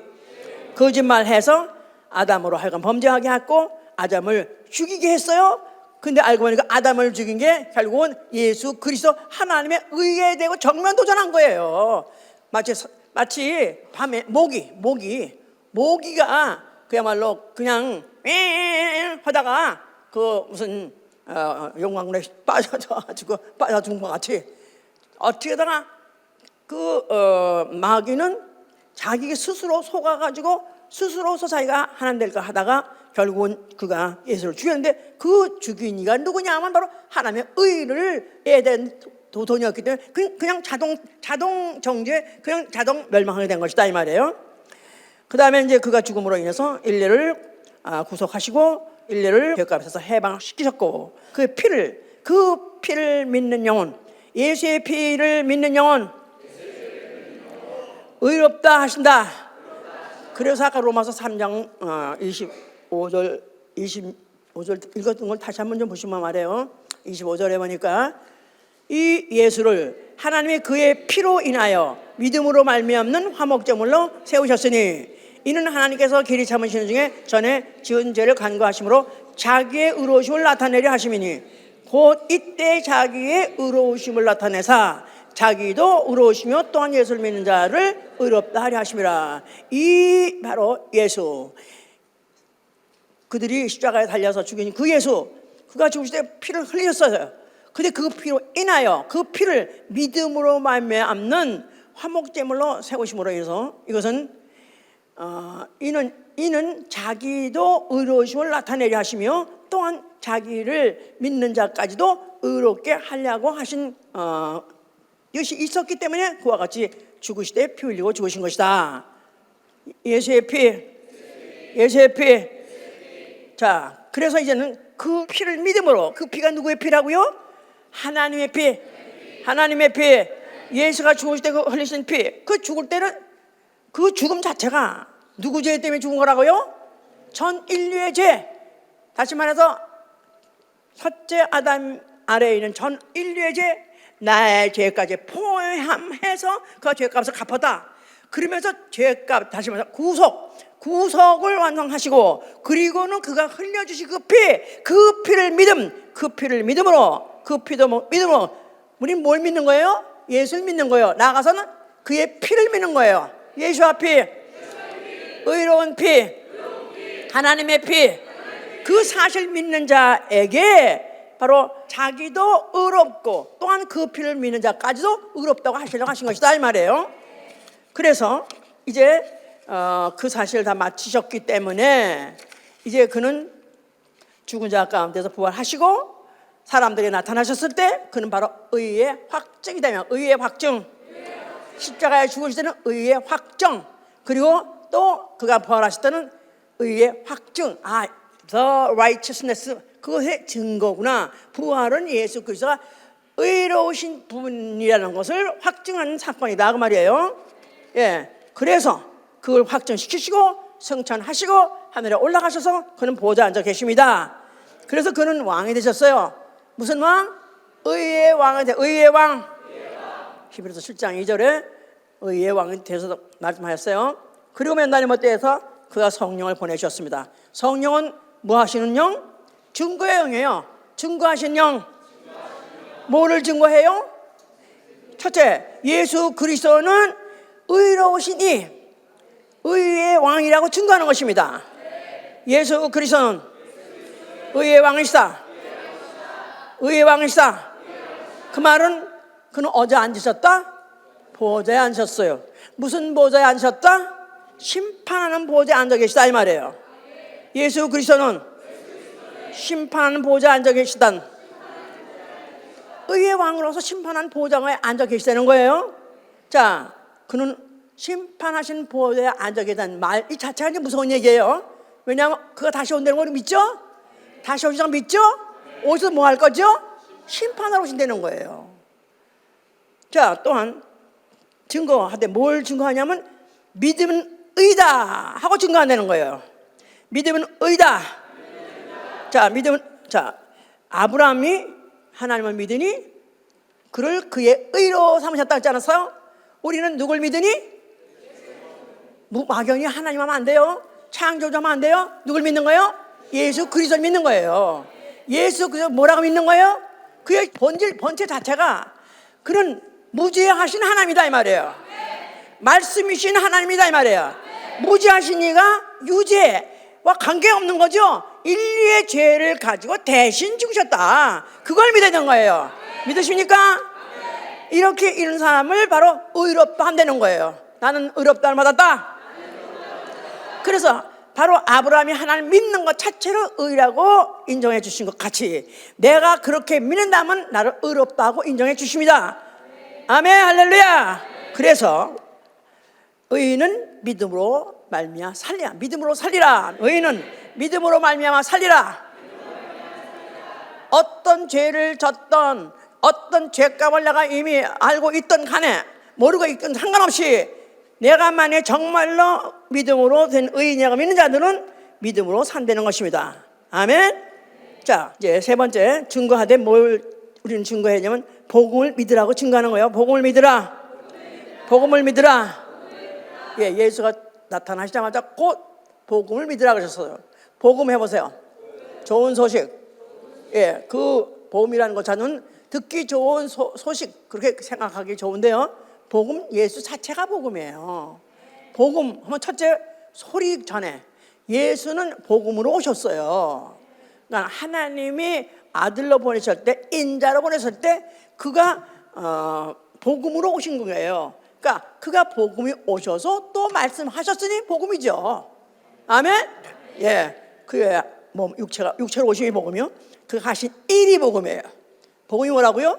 A: 거짓말해서 아담으로 하여금 범죄하게 했고 아담을 죽이게 했어요. 근데 알고 보니까 아담을 죽인 게 결국은 예수 그리스도 하나님의 의에 대고 정면 도전한 거예요. 마치 밤에 모기가 그야말로 그냥 하다가 그 무슨 용광로에 빠져 죽은 것 같이 어떻게다가 마귀는 자기 스스로 속아가지고 스스로서 자기가 하나님 될까 하다가 결국은 그가 예수를 죽였는데 그 죽인 이가 누구냐 하면 바로 하나님의 의를 대한 도전이었기 때문에 그냥 자동 정죄, 그냥 자동 멸망하게 된 것이다 이 말이에요. 그 다음에 이제 그가 죽음으로 인해서 인류를 구속하시고 인류를 죄값에서 해방시키셨고 그 피를 믿는 영혼, 예수의 피를 믿는 영혼 의롭다 하신다. 그래서 아까 로마서 3장 25절 읽었던 걸 다시 한번 좀 보시면 말해요. 25절에 보니까 이 예수를 하나님이 그의 피로 인하여 믿음으로 말미암는 화목제물로 세우셨으니 이는 하나님께서 길이 참으시는 중에 전에 지은 죄를 간구하심으로 자기의 의로우심을 나타내려 하심이니 곧 이때 자기의 의로우심을 나타내사 자기도 의로우시며 또한 예수를 믿는 자를 의롭다 하려 하심이라. 이 바로 예수, 그들이 십자가에 달려서 죽인 그 예수, 그가 죽으실 때 피를 흘리셨어요. 근데 그 피로 인하여 그 피를 믿음으로 말미암는 화목제물로 세우심으로 인해서 이것은 이는 자기도 의로우심을 나타내려 하시며 또한 자기를 믿는 자까지도 의롭게 하려고 하신 이것이 있었기 때문에 그와 같이 죽으실 때 피 흘리고 죽으신 것이다. 예수의 피. 자, 그래서 이제는 그 피를 믿음으로, 그 피가 누구의 피라고요? 하나님의 피. 예수가 죽으실 때 그 흘리신 피. 그 죽을 때는 그 죽음 자체가 누구 죄 때문에 죽은 거라고요? 전 인류의 죄. 다시 말해서 첫째 아담 아래에 있는 전 인류의 죄, 나의 죄까지 포함해서 그 죄값을 갚았다. 그러면서 죄값, 다시 말해서 구속을 완성하시고, 그리고는 그가 흘려주신 그 피를 믿음으로, 우리 뭘 믿는 거예요? 예수를 믿는 거예요. 나아가서는 그의 피를 믿는 거예요. 예수와 피, 의로운 피, 하나님의 피. 그 사실 믿는 자에게 바로 자기도 의롭고 또한 그 피를 믿는 자까지도 의롭다고 하시려고 하신 것이다 이 말이에요. 그래서 이제 그 사실을 다 마치셨기 때문에 이제 그는 죽은 자 가운데서 부활하시고 사람들이 나타나셨을 때 그는 바로 의의 확증이 되면, 의의 확증, 십자가에 죽으실 때는 의의 확정, 그리고 또 그가 부활하실 때는 의의 확증, the righteousness, 그것의 증거구나. 부활은 예수 그리스도가 의로우신 분이라는 것을 확증하는 사건이다 그 말이에요. 예, 그래서 그걸 확증시키시고 승천하시고 하늘에 올라가셔서 그는 보좌에 앉아 계십니다. 그래서 그는 왕이 되셨어요. 무슨 왕? 의의 왕이 되, 의의 왕. 히브리서 7장 2절에 의의 왕이 되셔서 말씀하셨어요. 그리고 몇 날이 못돼서 그가 성령을 보내주셨습니다. 성령은 뭐 하시는 영? 증거의 영이에요. 증거하신 영. 뭐를 증거해요? 첫째, 예수 그리스도는 의로우시니 의의 왕이라고 증거하는 것입니다. 예수 그리스도는 의의 왕이시다. 의의 왕이시다. 그 말은 그는 어제 앉으셨다? 보좌에 앉으셨어요. 무슨 보좌에 앉으셨다? 심판하는 보좌에 앉아 계시다 이 말이에요. 예수 그리스도는 심판하는 보좌에 앉아 계시단, 의의 왕으로서 심판하는 보좌에 앉아 계시다는 거예요. 자, 그는 심판하신 보좌에 앉아 계시다는 말 이 자체가 이제 무서운 얘기예요. 왜냐하면 그가 다시 온다는 걸 믿죠? 다시 오시는 거 믿죠? 오셔서 뭐 할 거죠? 심판하러 오신다는 거예요. 자, 또한 증거하되 뭘 증거하냐면 믿음은 의다 하고 증거한다는 거예요. 믿음은 의다. 자, 믿음은, 자, 아브라함이 하나님을 믿으니 그를 그의 의로 삼으셨다 했지 않았어요? 우리는 누굴 믿으니? 막연히 하나님 하면 안 돼요. 창조주하면 안 돼요. 누굴 믿는 거예요? 예수 그리스도를 믿는 거예요. 예수 그리스도 뭐라고 믿는 거예요? 그의 본체 자체가 그는 무죄하신 하나님이다 이 말이에요. 말씀이신 하나님이다 이 말이에요. 무죄하신 이가 유죄와 관계없는 거죠. 인류의 죄를 가지고 대신 죽으셨다. 그걸 믿어야 되는 거예요. 믿으십니까? 이렇게 이런 사람을 바로 의롭다 한다는 거예요. 나는 의롭다를 받았다. 그래서 바로 아브라함이 하나님 믿는 것 자체로 의라고 인정해 주신 것 같이 내가 그렇게 믿는다면 나를 의롭다고 인정해 주십니다. 아멘, 할렐루야. 그래서 의인은 믿음으로 말미암아 살리라. 믿음으로 살리라. 의인은 믿음으로 말미암아 살리라. 어떤 죄를 졌던 어떤 죄값을 내가 이미 알고 있던 간에 모르고 있건 상관없이 내가 만약 정말로 믿음으로 된 의인이라고 믿는 자들은 믿음으로 산다는 것입니다. 아멘. 자, 이제 세 번째 증거하되 뭘 우리는 증거하냐면 복음을 믿으라고 증거하는 거예요. 복음을 믿으라. 복음을 믿으라. 예, 예수가 나타나시자마자 곧 복음을 믿으라 그러셨어요. 복음 해보세요. 좋은 소식. 예, 그 복음이라는 것 자는 듣기 좋은 소식 그렇게 생각하기 좋은데요. 복음, 예수 자체가 복음이에요. 복음 하면 첫째 소리 전에 예수는 복음으로 오셨어요. 그러니까 하나님이 아들로 보내실 때, 인자로 보내실 때 그가 복음으로 오신 거예요. 그러니까 그가 복음이 오셔서 또 말씀하셨으니 복음이죠. 아멘. 예, 그의 몸 육체로 오심이 복음이요. 그 하신 일이 복음이에요. 복음이 뭐라고요?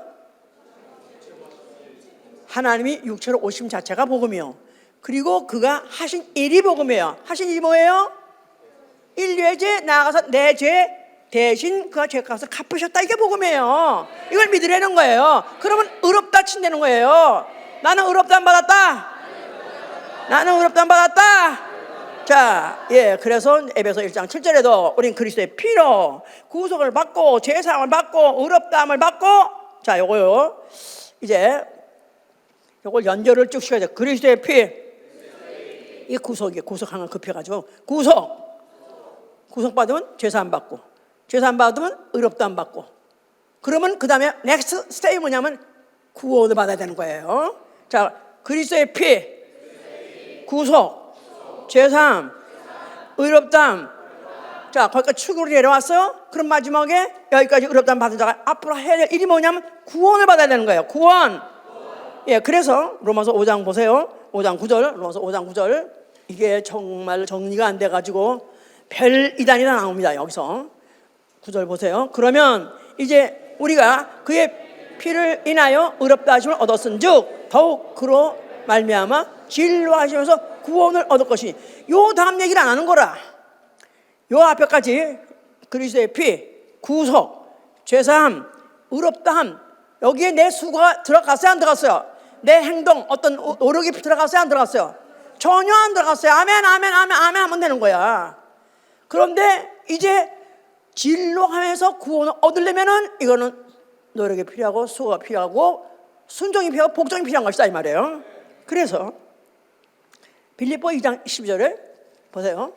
A: 하나님이 육체로 오심 자체가 복음이요. 그리고 그가 하신 일이 복음이에요. 하신 일이 뭐예요? 인류의 죄 나아가서 내 죄 대신 그가 죄값을 갚으셨다. 이게 복음이에요. 이걸 믿으라는 거예요. 그러면 의롭다 친다는 거예요. 나는 의롭다 안 받았다. 나는 의롭다 안 받았다. 자, 예, 그래서 에베소 1장 7절에도 우린 그리스도의 피로 구속을 받고 죄사함을 받고 의롭다함을 받고, 자, 요거요. 이제 요걸 연결을 쭉 시켜야 돼. 그리스도의 피. 이 구속이에요. 구속하는 걸 급해가지고 구속 받으면 죄사함 받고, 죄사함 받으면 의롭다함 받고, 그러면 그 다음에 넥스트 스테이 뭐냐면 구원을 받아야 되는 거예요. 자, 그리스도의 피, 구속, 죄사함, 의롭다함. 자, 거기까지 축으로 내려왔어요. 그럼 마지막에 여기까지 의롭다함 받은 자가 앞으로 해야 될 일이 뭐냐면 구원을 받아야 되는 거예요. 구원. 예, 그래서 로마서 5장 보세요. 5장 9절, 로마서 5장 9절. 이게 정말 정리가 안 돼가지고 별 이단이라 나옵니다. 여기서 9절 보세요. 그러면 이제 우리가 그의 피를 인하여 의롭다 하심을 얻었은즉 더욱 그로 말미암아 진로하시면서 구원을 얻을 것이니, 요 다음 얘기를 안 하는 거라. 요 앞에까지 그리스도의 피, 구속, 죄사함, 의롭다함, 여기에 내 수고가 들어갔어요, 안 들어갔어요? 내 행동, 어떤 노력이 들어갔어요, 안 들어갔어요? 전혀 안 들어갔어요. 아멘, 아멘, 아멘, 아멘 하면 되는 거야. 그런데 이제 진로하면서 구원을 얻으려면은 이거는 노력이 필요하고 수고가 필요하고 순종이 필요하고 복종이 필요한 것이다 이 말이에요. 그래서 빌립보 2장 12절에 보세요.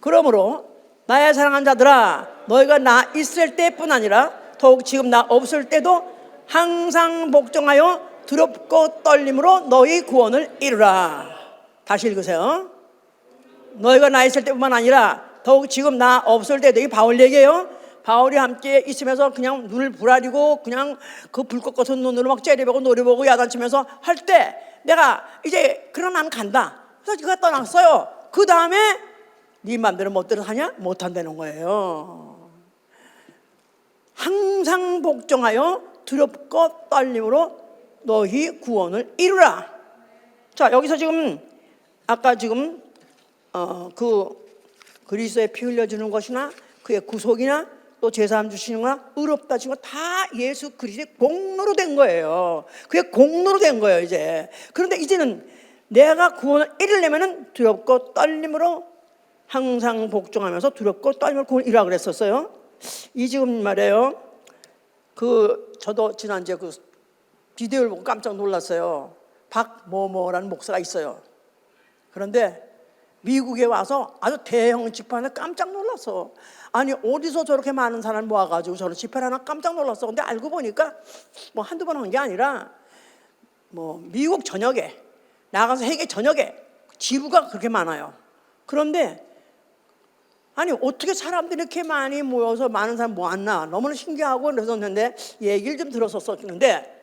A: 그러므로 나의 사랑하는 자들아, 너희가 나 있을 때뿐 아니라 더욱 지금 나 없을 때도 항상 복종하여 두렵고 떨림으로 너희 구원을 이루라. 다시 읽으세요. 너희가 나 있을 때뿐만 아니라 더욱 지금 나 없을 때도, 이 바울 얘기예요. 바울이 함께 있으면서 그냥 눈을 부라리고 그냥 그 불꽃 같은 눈으로 막 째려보고 노려보고 야단치면서 할 때 내가 이제 그럼 나는 간다. 그래서 그가 떠났어요. 그 다음에 네 맘대로 멋대로 하냐? 못한다는 거예요. 항상 복종하여 두렵고 떨림으로 너희 구원을 이루라. 자, 여기서 지금 아까 지금 그 그리스도의 피 흘려주는 것이나 그의 구속이나 또 제사함 주시는 거나 의롭다 주신 거 다 예수 그리스도의 공로로 된 거예요. 그의 공로로 된 거예요 이제. 그런데 이제는 내가 구원을 이루려면은 두렵고 떨림으로 항상 복종하면서 두렵고 떨림으로 구원을 이루라 그랬었어요. 이 지금 말이에요. 저도 지난주에 그 비디오를 보고 깜짝 놀랐어요. 박모모라는 목사가 있어요. 그런데 미국에 와서 아주 대형 집회하는데 깜짝 놀랐어. 아니 어디서 저렇게 많은 사람을 모아가지고 저런 집회를 하나 깜짝 놀랐어. 근데 알고 보니까 뭐 한두 번 한 게 아니라 뭐 미국 전역에 나가서 세계 전역에 지부가 그렇게 많아요. 그런데 아니 어떻게 사람들이 이렇게 많이 모여서 많은 사람 모았나 너무나 신기하고 그랬었는데 얘기를 좀 들었었는데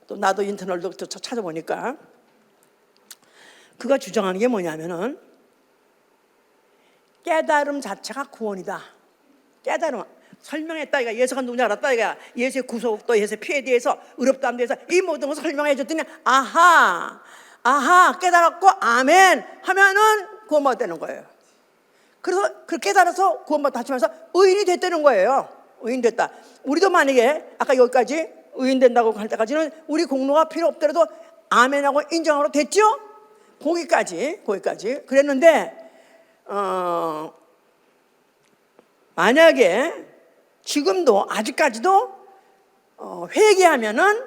A: 또 나도 인터넷도 찾아보니까 그가 주장하는 게 뭐냐면은 깨달음 자체가 구원이다. 깨달음 설명했다 이가 예수가 누군지 알았다 이가 예수의 구속도 예수의 피에 대해서 의롭다함에 대해서 이 모든 것을 설명해 줬더니 아하 깨달았고 아멘 하면은 구원받는 거예요. 그래서 그 깨달아서 구원받다 하시면서 의인이 됐다는 거예요. 의인 됐다. 우리도 만약에 아까 여기까지 의인 된다고 할 때까지는 우리 공로가 필요 없더라도 아멘하고 인정하고 됐죠? 거기까지 그랬는데 만약에 지금도 아직까지도 회개하면은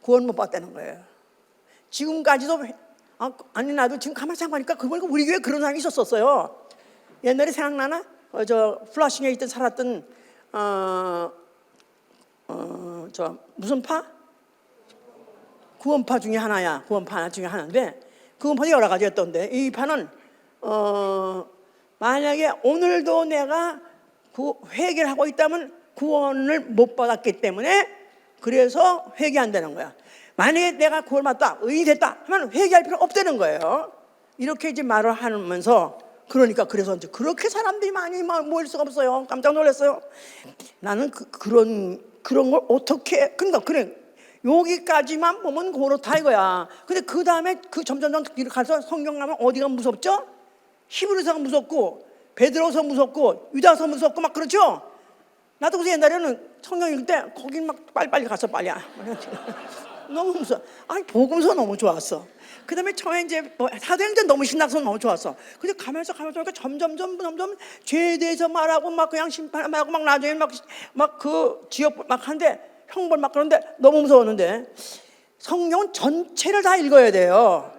A: 구원 못 받다는 거예요. 지금까지도 아니 나도 지금 가만히 생각하니까 그걸 우리 교회에 그런 사람이 있었어요. 옛날에 생각나나? 저 플러싱에 있던 살았던 저 무슨 파? 구원파 중에 하나야. 구원파 중에 하나인데 구원파도 여러 가지였던데 이 파는 만약에 오늘도 내가 회개를 하고 있다면 구원을 못 받았기 때문에 그래서 회개한다는 거야. 만약에 내가 구원 받다 의인이 됐다 하면 회개할 필요 없다는 거예요. 이렇게 이제 말을 하면서 그러니까 그래서 이제 그렇게 사람들이 많이 모일 수가 없어요. 깜짝 놀랐어요. 나는 그런 걸 어떻게 그래 여기까지만 보면 그렇다 이거야. 근데 그 다음에 그 점점 가서 성경 가면 어디가 무섭죠? 히브리서가 무섭고 베드로서 무섭고 유다서 무섭고 막 그렇죠. 나도 그래서 옛날에는 성경 읽을 때 거기 막 빨리 가서 빨리 너무 무서워. 아니 복음서 너무 좋았어. 그 다음에 처음에 이제 사도행전 너무 신나서 너무 좋았어. 근데 가면서 점점 죄에 대해서 말하고 막 그냥 심판하고 막 나중에 막 그 지역 막 하는데 형벌 막 그런데 너무 무서웠는데 성경 전체를 다 읽어야 돼요.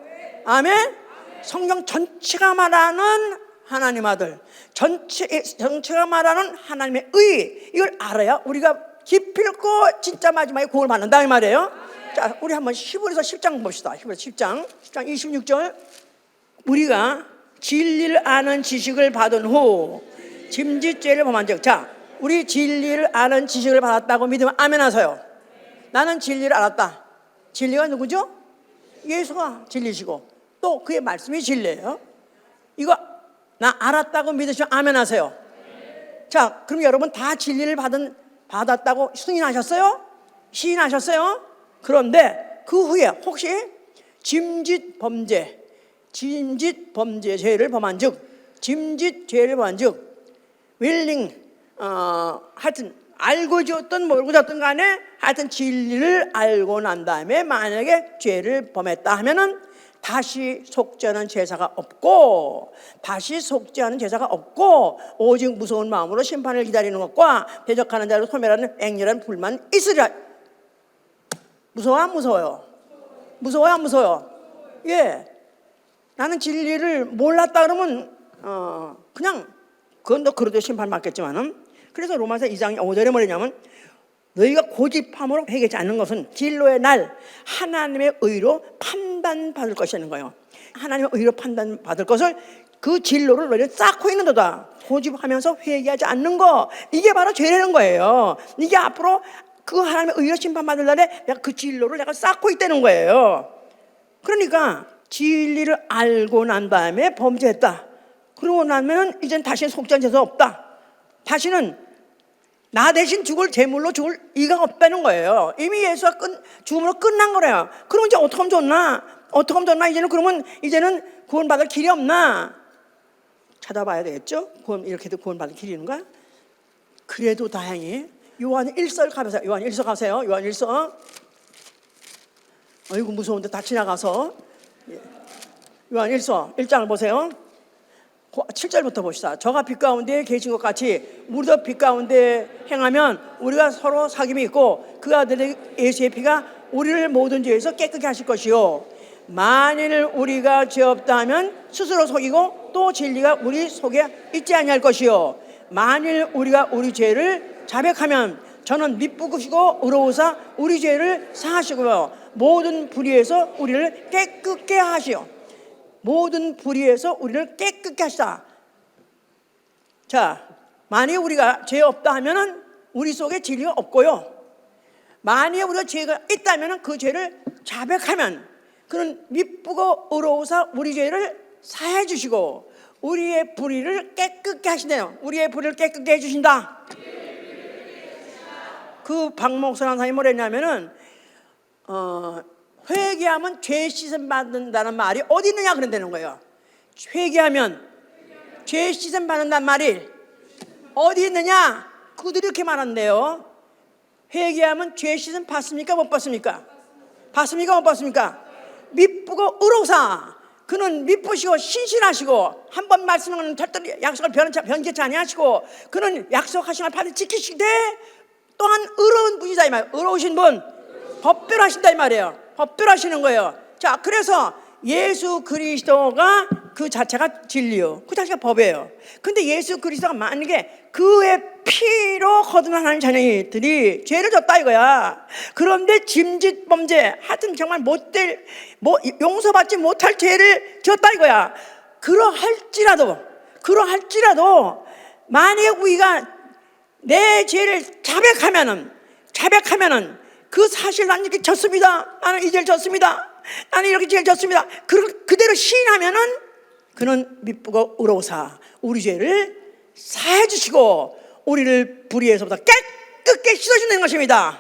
A: 아멘. 성경 전체가 말하는 하나님 아들, 전체가 말하는 하나님의 의, 이걸 알아야 우리가 기필코 진짜 마지막에 구원을 받는다 이 말이에요. 자, 우리 한번 히브리서 10장 봅시다. 히브리서 10장 26절. 우리가 진리를 아는 지식을 받은 후 짐짓죄를 범한 적. 자, 우리 진리를 아는 지식을 받았다고 믿으면 아멘 하세요. 나는 진리를 알았다. 진리가 누구죠? 예수가 진리시고 또 그의 말씀이 진리예요. 이거 나 알았다고 믿으시면 아멘 하세요. 자, 그럼 여러분 다 진리를 받았다고 승인하셨어요? 시인하셨어요? 그런데 그 후에 혹시 짐짓 범죄 죄를 범한 즉 하여튼 알고 지었든 모르고 지었든 간에 하여튼 진리를 알고 난 다음에 만약에 죄를 범했다 하면은 다시 속죄하는 제사가 없고 오직 무서운 마음으로 심판을 기다리는 것과 대적하는 자를 소멸하는 맹렬한 불만 있으리라. 무서워요 안 무서워요? 무서워요 안 무서워요? 예. 나는 진리를 몰랐다 그러면 그냥 그건 너 그래도 심판 받겠지만은, 그래서 로마서 2장 5절에 뭐냐면 너희가 고집함으로 회개하지 않는 것은 진로의 날 하나님의 의로 판단받을 것이라는 거예요. 하나님의 의로 판단받을 것을 그 진로를 너희는 쌓고 있는도다. 고집하면서 회개하지 않는 거, 이게 바로 죄라는 거예요. 이게 앞으로 그 하나님의 의로 심판받을 날에 내가 그 진로를 내가 쌓고 있다는 거예요. 그러니까 진리를 알고 난 다음에 범죄했다. 그러고 나면 이젠 다시 속죄한 죄가 없다. 다시는 나 대신 제물로 죽을 이가 없다는 거예요. 이미 예수가 죽음으로 끝난 거래요. 그럼 이제 어떻게 하면 좋나? 이제는 구원받을 길이 없나? 찾아봐야 되겠죠? 이렇게도 구원받을 길이 있는가? 그래도 다행히 요한 1서 가세요. 요한 1서 가세요. 요한 1서. 아이고 무서운데 다 지나가서. 요한 1서 1장을 보세요. 7절부터 봅시다. 저가 빛 가운데 계신 것 같이 우리도 빛 가운데 행하면 우리가 서로 사귐이 있고 그 아들 예수의 피가 우리를 모든 죄에서 깨끗게 하실 것이요, 만일 우리가 죄 없다 하면 스스로 속이고 또 진리가 우리 속에 있지 아니할 것이요, 만일 우리가 우리 죄를 자백하면 저는 미쁘시고 의로우사 우리 죄를 사하시고요, 모든 불의에서 우리를 깨끗게 하시오. 모든 불의에서 우리를 깨끗게 하시다. 자, 만일 우리가 죄 없다 하면은 우리 속에 진리가 없고요, 만일 우리가 죄가 있다면은 그 죄를 자백하면 그는 미쁘고 의로우사 우리 죄를 사해 주시고 우리의 불의를 깨끗게 하신대요. 우리의 불의를 깨끗게 해주신다. 그 박목선한 사람이 뭐랬냐면은 회개하면 죄 씻음 받는다는 말이 어디 있느냐 그런다는 거예요. 회개하면 죄 씻음 받는다는 말이 어디 있느냐? 그들이 이렇게 말한대요. 회개하면 죄 씻음 받습니까? 못 받습니까? 받습니까? 못 받습니까? 미쁘고 의로우사, 그는 미쁘시고 신실하시고 한 번 말씀하는 절대로 약속을 변개치 아니하시고 그는 약속하신 걸 반드시 지키시되 또한 의로운 분이다 이 말. 의로우신 분, 법대로하신다 이 말이에요. 법대로하시는 거예요. 자, 그래서 예수 그리스도가 그 자체가 진리요, 그 자체가 법이에요. 근데 예수 그리스도가 만약에 그의 피로 거듭난 하나님 자녀들이 죄를 졌다 이거야. 그런데 짐짓 범죄, 하여튼 정말 용서받지 못할 죄를 졌다 이거야. 그러할지라도 만약에 우리가 내 죄를 자백하면은 그 사실 나는 이렇게 졌습니다. 나는 이 죄를 졌습니다. 나는 이렇게 죄를 졌습니다. 그대로 시인하면은 그는 미쁘고 의로우사 우리 죄를 사해 주시고 우리를 불의에서부터 깨끗게 씻어준다는 것입니다.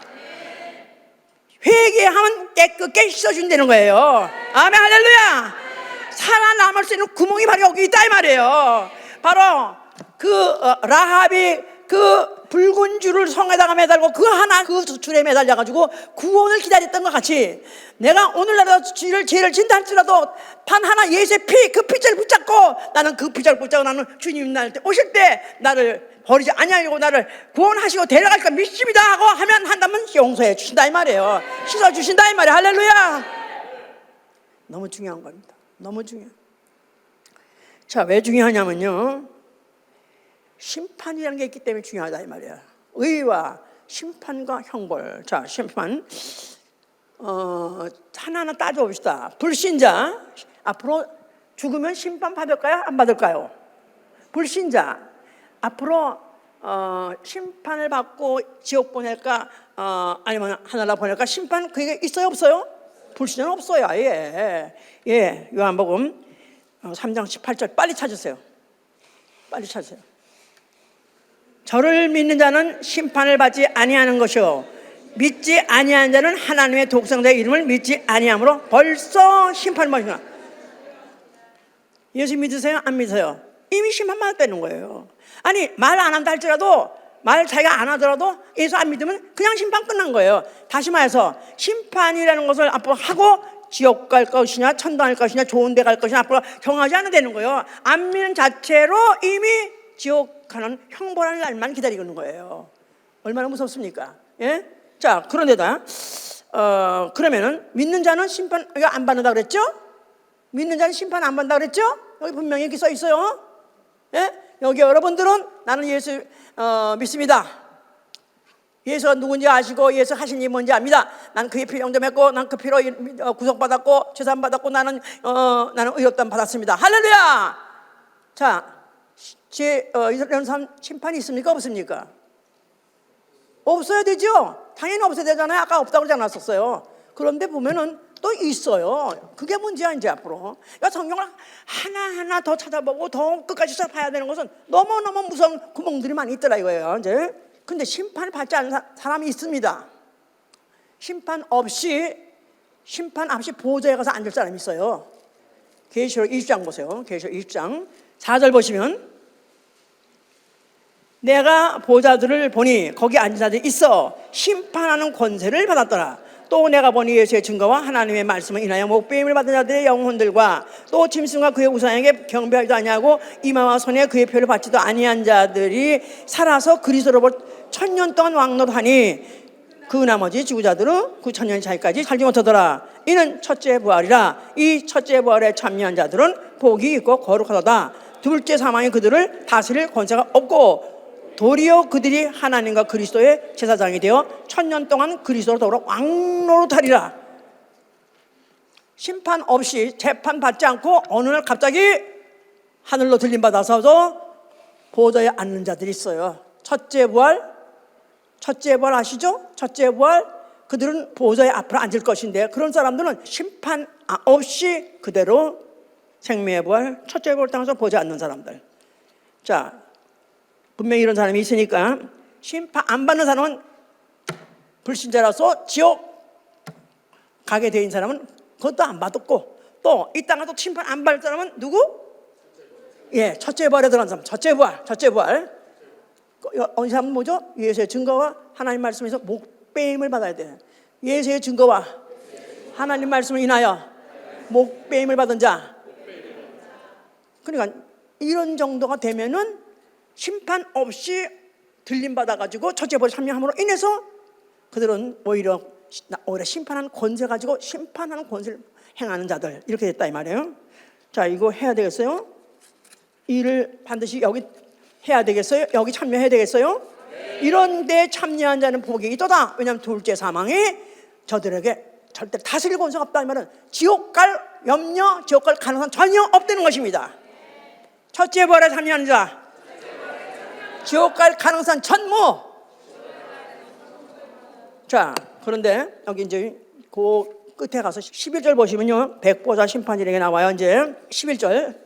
A: 회개하면 깨끗게 씻어준다는 거예요. 아멘, 할렐루야. 살아남을 수 있는 구멍이 바로 여기 있다 이 말이에요. 바로 라합이 그 붉은 줄을 성에다가 매달고 그 줄에 매달려가지고 구원을 기다렸던 것 같이 내가 오늘날도 죄를 진다 할지라도 단 하나 예수의 그 피자를 붙잡고 나는 그 피자를 붙잡고 나는 주님 날 오실 때 나를 버리지 아니하려고 나를 구원하시고 데려갈까 믿습니다 하고 한다면 용서해 주신다 이 말이에요. 씻어 주신다 이 말이에요. 할렐루야. 너무 중요한 겁니다. 너무 중요해요. 자, 왜 중요하냐면요, 심판이라는 게 있기 때문에 중요하다 이 말이야. 의와 심판과 형벌. 자, 심판 하나하나 따져봅시다. 불신자 앞으로 죽으면 심판 받을까요? 안 받을까요? 불신자 앞으로 심판을 받고 지옥 보낼까 아니면 하늘나라 보낼까? 심판 그게 있어요 없어요? 불신자는 없어요. 예. 요한복음 3장 18절 빨리 찾으세요. 빨리 찾으세요. 저를 믿는 자는 심판을 받지 아니하는 것이요 믿지 아니하는 자는 하나님의 독생자의 이름을 믿지 아니하므로 벌써 심판을 받으나. 예수 믿으세요? 안 믿으세요? 이미 심판받았다는 거예요. 아니 말 안 한다 할지라도, 말 자기가 안 하더라도 예수 안 믿으면 그냥 심판 끝난 거예요. 다시 말해서 심판이라는 것을 앞으로 하고 지옥 갈 것이냐 천당 갈 것이냐 좋은 데 갈 것이냐 앞으로 정하지 않아야 되는 거예요. 안 믿는 자체로 이미 지옥 가는 형벌하는 날만 기다리고 있는 거예요. 얼마나 무섭습니까? 예? 자, 그런데다 그러면은 믿는 자는 심판 안 받는다 그랬죠? 믿는 자는 심판 안 받는다 그랬죠? 여기 분명히 이렇게 써 있어요. 예? 여기 여러분들은 나는 예수 믿습니다. 예수가 누군지 아시고 예수 하신 일이 뭔지 압니다. 난 그의 피 영접했고 난 그 피로 구속받았고 죄산받았고 나는 의롭다함 받았습니다. 할렐루야. 자, 이런 사람 심판이 있습니까 없습니까? 없어야 되죠. 당연히 없어야 되잖아요. 아까 없다고 그러지 않았었어요. 그런데 보면은 또 있어요. 그게 문제야 이제 앞으로. 그러니까 성경을 하나하나 더 찾아보고 더 끝까지 봐야 되는 것은 너무너무 무서운 구멍들이 많이 있더라 이거예요 이제. 근데 심판을 받지 않는 사람이 있습니다. 심판 없이 보호자에 가서 앉을 사람이 있어요. 계시록 20장 보세요. 계시록 20장 4절 보시면 내가 보호자들을 보니 거기 앉은 자들이 있어 심판하는 권세를 받았더라. 또 내가 보니 예수의 증거와 하나님의 말씀을 인하여 목배임을 받은 자들의 영혼들과 또 짐승과 그의 우상에게 경배하지도 아니하고 이마와 손에 그의 표를 받지도 아니한 자들이 살아서 그리스도로부터 1000년 동안 왕노하니 그 나머지 지구자들은 그 1000년 차이까지 살지 못하더라. 이는 첫째 부활이라. 이 첫째 부활에 참여한 자들은 복이 있고 거룩하도다. 둘째 사망이 그들을 다스릴 권세가 없고 도리어 그들이 하나님과 그리스도의 제사장이 되어 1000년 동안 그리스도로 더불어 왕노릇하리라. 심판 없이 재판 받지 않고 어느 날 갑자기 하늘로 들림받아서도 보호자에 앉는 자들이 있어요. 첫째 부활 아시죠? 첫째 부활, 그들은 보호자의 앞으로 앉을 것인데 그런 사람들은 심판 없이 그대로 생명의 부활, 첫째 부활 당해서 보호자에 앉는 사람들. 자, 분명히 이런 사람이 있으니까 심판 안 받는 사람은 불신자라서 지옥 가게 된 사람은 그것도 안 받았고, 또 이 땅에 또 심판 안 받을 사람은 누구? 예, 첫째 부활에 들어간 사람. 첫째 부활. 이 사람은 뭐죠? 예수의 증거와 하나님 말씀에서 목배임을 받아야 돼. 예수의 증거와 하나님 말씀을 인하여 목배임을 받은 자. 그러니까 이런 정도가 되면은 심판 없이 들림받아가지고 첫째 부활에 참여함으로 인해서 그들은 오히려 심판하는 권세 가지고 심판하는 권세를 행하는 자들, 이렇게 됐다 이 말이에요. 자, 이거 해야 되겠어요? 일을 반드시 여기 해야 되겠어요? 여기 참여해야 되겠어요? 이런 데 참여한 자는 복이 있도다. 왜냐하면 둘째 사망이 저들에게 절대 다스릴 권세가 없다 이 말은 지옥 갈 염려, 지옥 갈 가능성 전혀 없다는 것입니다. 첫째 부활에 참여하는 자, 지옥 갈 가능성 전무. 자, 그런데 여기 이제 그 끝에 가서 11절 보시면요, 백보자 심판이라게 나와요. 이제 11절,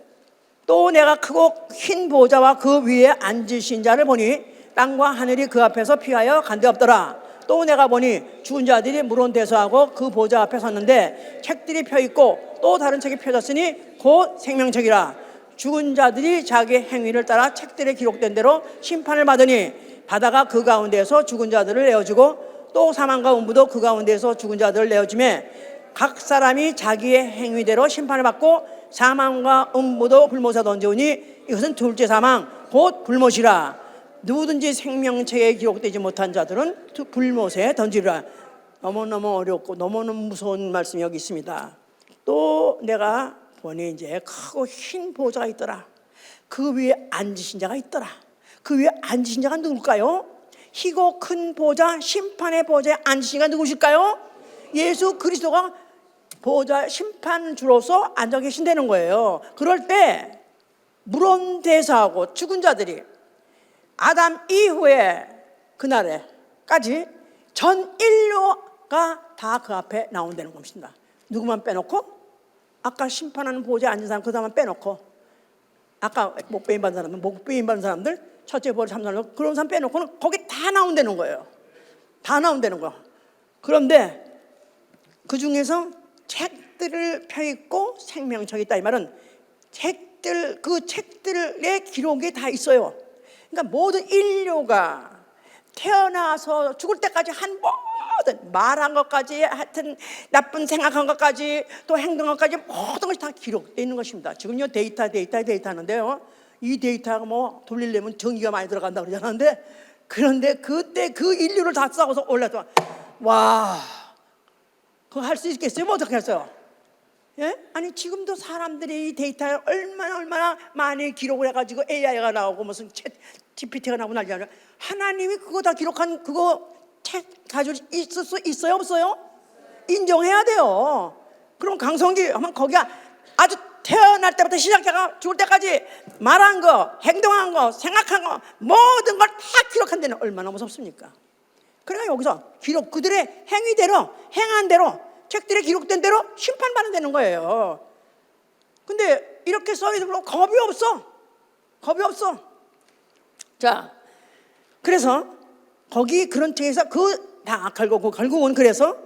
A: 또 내가 크고 흰 보좌와 그 위에 앉으신 자를 보니 땅과 하늘이 그 앞에서 피하여 간데 없더라. 또 내가 보니 죽은 자들이 물온대서하고 그 보좌 앞에 섰는데 책들이 펴있고 또 다른 책이 펴졌으니 곧 생명책이라. 죽은 자들이 자기 행위를 따라 책들에 기록된 대로 심판을 받으니 바다가 그 가운데에서 죽은 자들을 내어주고 또 사망과 음부도 그 가운데에서 죽은 자들을 내어주매 각 사람이 자기의 행위대로 심판을 받고 사망과 음부도 불못에 던져오니 이것은 둘째 사망 곧 불못이라. 누구든지 생명책에 기록되지 못한 자들은 불못에 던지리라. 너무너무 어렵고 너무너무 무서운 말씀이 여기 있습니다. 또 내가 보니 이제 크고 흰 보좌가 있더라. 그 위에 앉으신 자가 있더라. 그 위에 앉으신 자가 누굴까요? 희고 큰 보좌, 심판의 보좌에 앉으신 자가 누구실까요? 예수 그리스도가 보좌 심판주로서 앉아 계신다는 거예요. 그럴 때 물온대사하고 죽은 자들이 아담 이후에 그날에까지 전 인류가 다 그 앞에 나온다는 것입니다. 누구만 빼놓고? 아까 심판하는 보좌에 앉은 사람 그 사람만 빼놓고 아까 목배임 받은 사람들, 목배임 받은 사람들, 첫째 벌 참사하는 그런 사람 빼놓고는 거기 다 나온다는 거예요. 다 나온다는 거. 그런데 그 중에서 책들을 펴있고 생명책이 있다 이 말은 책들, 그 책들의 기록이 다 있어요. 그러니까 모든 인류가 태어나서 죽을 때까지 한 모든 말한 것까지, 하여튼 나쁜 생각한 것까지, 또 행동한 것까지 모든 것이 다 기록되어 있는 것입니다. 지금요 데이터 하는데요, 이 데이터가 뭐 돌리려면 전기가 많이 들어간다 그러잖아요. 그런데 그때 그 인류를 다 싸고서 올라서 와, 그거 할 수 있겠어요? 뭐 어떻게 했어요? 예? 아니 지금도 사람들이 이 데이터에 얼마나 많이 기록을 해가지고 AI가 나오고 무슨 챗 GPT가 나오고 난리야. 하나님이 그거 다 기록한 그거 책 가지고 있을 수 있어요, 없어요? 인정해야 돼요. 그럼 강성기 하면 거기가 아주 태어날 때부터 시작해가 죽을 때까지 말한 거, 행동한 거, 생각한 거 모든 걸 다 기록한 데는 얼마나 무섭습니까? 그러니까 여기서 기록, 그들의 행위대로, 행한 대로, 책들에 기록된 대로 심판받는 되는 거예요. 근데 이렇게 써있으면 겁이 없어. 겁이 없어. 자, 그래서 거기 그런 책에서 다 결국은 그래서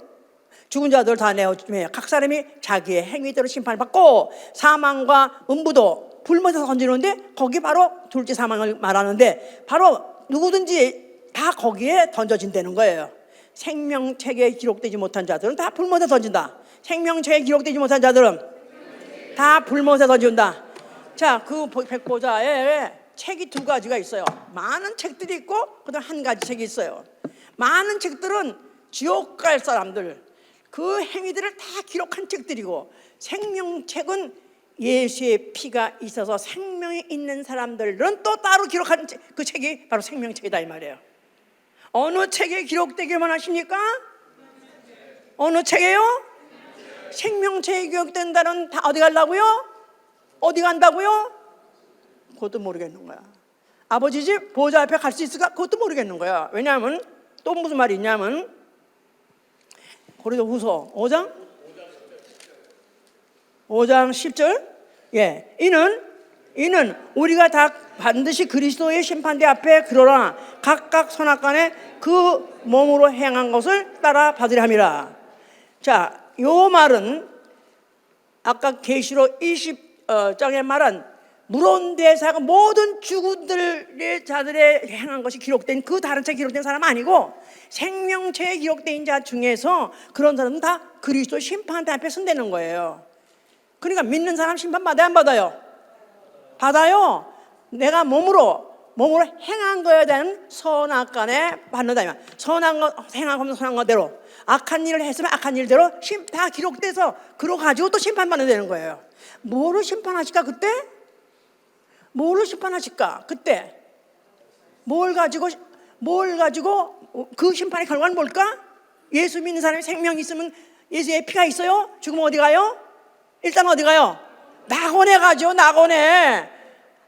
A: 죽은 자들 다 내어 각 사람이 자기의 행위대로 심판을 받고 사망과 음부도 불못에서 던지는데 거기 바로 둘째 사망을 말하는데 바로 누구든지 다 거기에 던져진다는 거예요. 생명책에 기록되지 못한 자들은 다 불못에 던진다. 생명책에 기록되지 못한 자들은 다 불못에 던진다. 자, 그 백보자에 책이 두 가지가 있어요. 많은 책들이 있고 그다음 한 가지 책이 있어요. 많은 책들은 지옥 갈 사람들 그 행위들을 다 기록한 책들이고, 생명책은 예수의 피가 있어서 생명이 있는 사람들은 또 따로 기록한 그 책이 바로 생명책이다 이 말이에요. 어느 책에 기록되기만 하십니까? 어느 책에요? 생명책에 기록된다는 다 어디 가려고요? 어디 간다고요? 그것도 모르겠는 거야. 아버지 집 보좌 앞에 갈 수 있을까? 그것도 모르겠는 거야. 왜냐하면 또 무슨 말이 있냐면 고린도후서 5장 10절 예, 이는 우리가 다 반드시 그리스도의 심판대 앞에 그러나 각각 선악간에 그 몸으로 행한 것을 따라 받으려 함이라. 자, 요 말은 아까 계시록 20장에 말한 물온대사가 모든 죽은들의 자들의 행한 것이 기록된 그 다른 책에 기록된 사람 아니고 생명책에 기록된 자 중에서 그런 사람은 다 그리스도 심판대 앞에 선대는 거예요. 그러니까 믿는 사람 심판 받아요, 안 받아요? 받아요. 내가 몸으로 행한 거에 대한 선악간에 받는다. 선한 거 행하면 선한 거대로, 악한 일을 했으면 악한 일대로 다 기록돼서 그러 가지고 또 심판받는 되는 거예요. 뭐로 심판하실까 그때? 뭐로 심판하실까 그때? 뭘 가지고 그 심판의 결과는 뭘까? 예수 믿는 사람이 생명이 있으면 예수의 피가 있어요? 죽으면 어디 가요? 일단 어디 가요? 낙원에 가죠. 낙원에.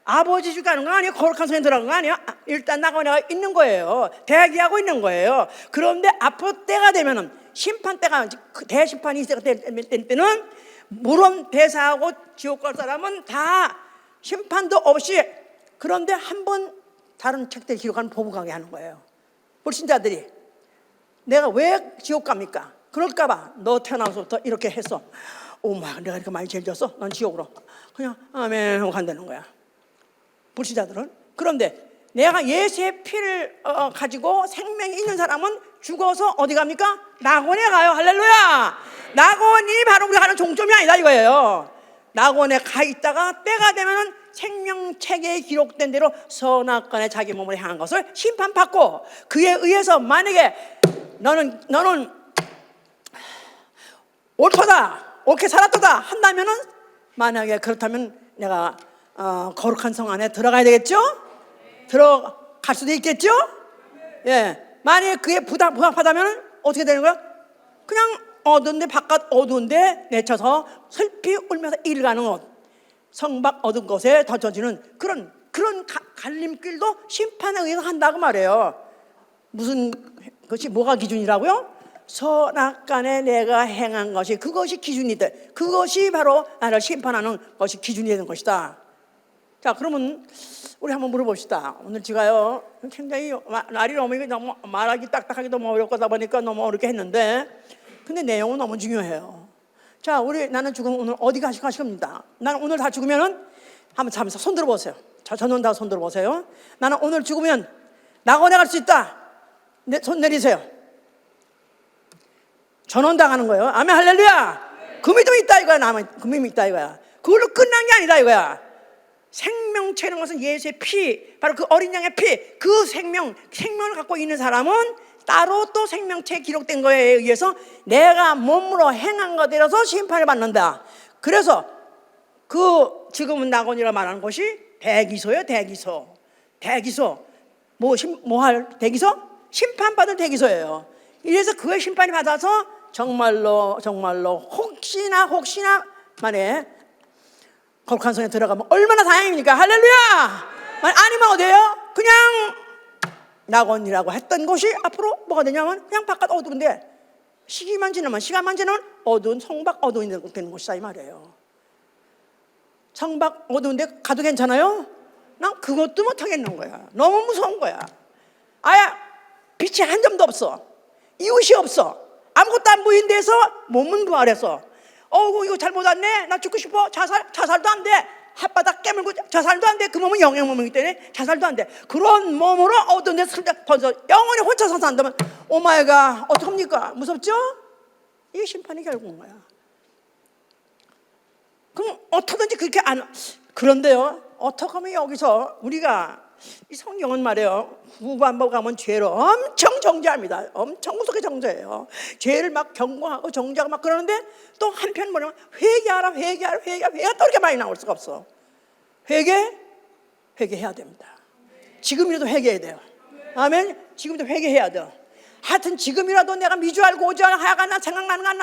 A: 아버지 집 가는 거 아니에요? 거룩한 성에 들어간 거 아니에요? 일단 낙원에 있는 거예요. 대기하고 있는 거예요. 그런데 앞으로 때가 되면은 심판 때가 대심판이 있을 때는 물론 대사하고 지옥 갈 사람은 다 심판도 없이 그런데 한 번 다른 책들 기록하는 보복하게 하는 거예요. 불신자들이 내가 왜 지옥 갑니까? 그럴까봐 너 태어나서부터 이렇게 했어. 오마 내가 이렇게 많이 죄 졌어? 넌 지옥으로 그냥 아멘 하고 간다는 거야. 불신자들은. 그런데 내가 예수의 피를 가지고 생명이 있는 사람은 죽어서 어디 갑니까? 낙원에 가요. 할렐루야. 낙원이 바로 우리가 가는 종점이 아니다 이거예요. 낙원에 가 있다가 때가 되면은 생명책에 기록된 대로 선악간에 자기 몸을 향한 것을 심판받고, 그에 의해서 만약에 너는 옳다 옳게 살았다 한다면은, 만약에 그렇다면 내가 거룩한 성 안에 들어가야 되겠죠? 들어갈 수도 있겠죠? 예. 만약에 그에 부합하다면 어떻게 되는 거야? 그냥 어두운데 바깥 어두운데 내쳐서 슬피 울면서 일 가는 곳, 성밖 어두운 곳에 던져지는 그런 갈림길도 심판에 의해서 한다고 말해요. 무슨 것이 뭐가 기준이라고요? 선악간에 내가 행한 것이 그것이 기준이 돼. 그것이 바로 나를 심판하는 것이 기준이 되는 것이다. 자, 그러면 우리 한번 물어봅시다. 오늘 제가요 굉장히 날이 너무 말하기 딱딱하기 너무 어렵다 보니까 너무 어렵게 했는데, 근데 내용은 너무 중요해요. 자, 나는 죽으면 오늘 어디 가실 겁니다. 나는 오늘 다 죽으면은 한번 잠시 손 들어보세요. 자, 전원 다 손 들어보세요. 나는 오늘 죽으면 낙원에 갈 수 있다. 손 내리세요. 전원 다 가는 거예요. 아멘, 할렐루야. 그 믿음이 있다 이거야. 나만 그 믿음이 있다 이거야. 그걸로 끝난 게 아니다 이거야. 생명체는 것은 예수의 피, 바로 그 어린 양의 피, 그 생명을 갖고 있는 사람은 따로 또 생명체에 기록된 거에 의해서 내가 몸으로 행한 것이라서 심판을 받는다. 그래서 그 지금은 낙원이라 말하는 것이 대기소예요. 대기소. 대기소? 심판받을 대기소예요. 이래서 그의 심판이 받아서 정말로 혹시나 만에 거룩한 성에 들어가면 얼마나 다행입니까? 할렐루야! 아니면 어디예요? 그냥 낙원이라고 했던 곳이 앞으로 뭐가 되냐면 그냥 바깥 어두운데 시간만 지나면 어두운 성박 어두운 되는 곳이다 이 말이에요. 성박 어두운데 가도 괜찮아요? 난 그것도 못하겠는 거야. 너무 무서운 거야. 아예 빛이 한 점도 없어. 이웃이 없어. 아무것도 안 보이는 데서 몸은 부활해서 이거 잘못 왔네. 나 죽고 싶어. 자살도 안 돼. 혓바닥 깨물고 자살도 안 돼. 그 몸은 영의 몸이기 때문에 자살도 안 돼. 그런 몸으로 어두운 데서 슬쩍 던져 영원히 혼자서 산다면 오마이갓 어떡합니까? 무섭죠? 이게 심판이 결국인 거야. 그럼 어떻게든지 그렇게 그런데요, 어떻게 하면 여기서 우리가 이 성경은 말이에요, 후반부 가면 죄를 엄청 정죄합니다. 엄청 무섭게 정죄해요. 죄를 막 경고하고 정죄하고 막 그러는데 또 한편 뭐냐면 회개하라 또 이렇게 많이 나올 수가 없어. 회개해야 됩니다. 지금이라도 회개해야 돼요. 아멘. 지금도 회개해야 돼요. 하여튼 지금이라도 내가 미주알 고주알 하여간 생각나는 안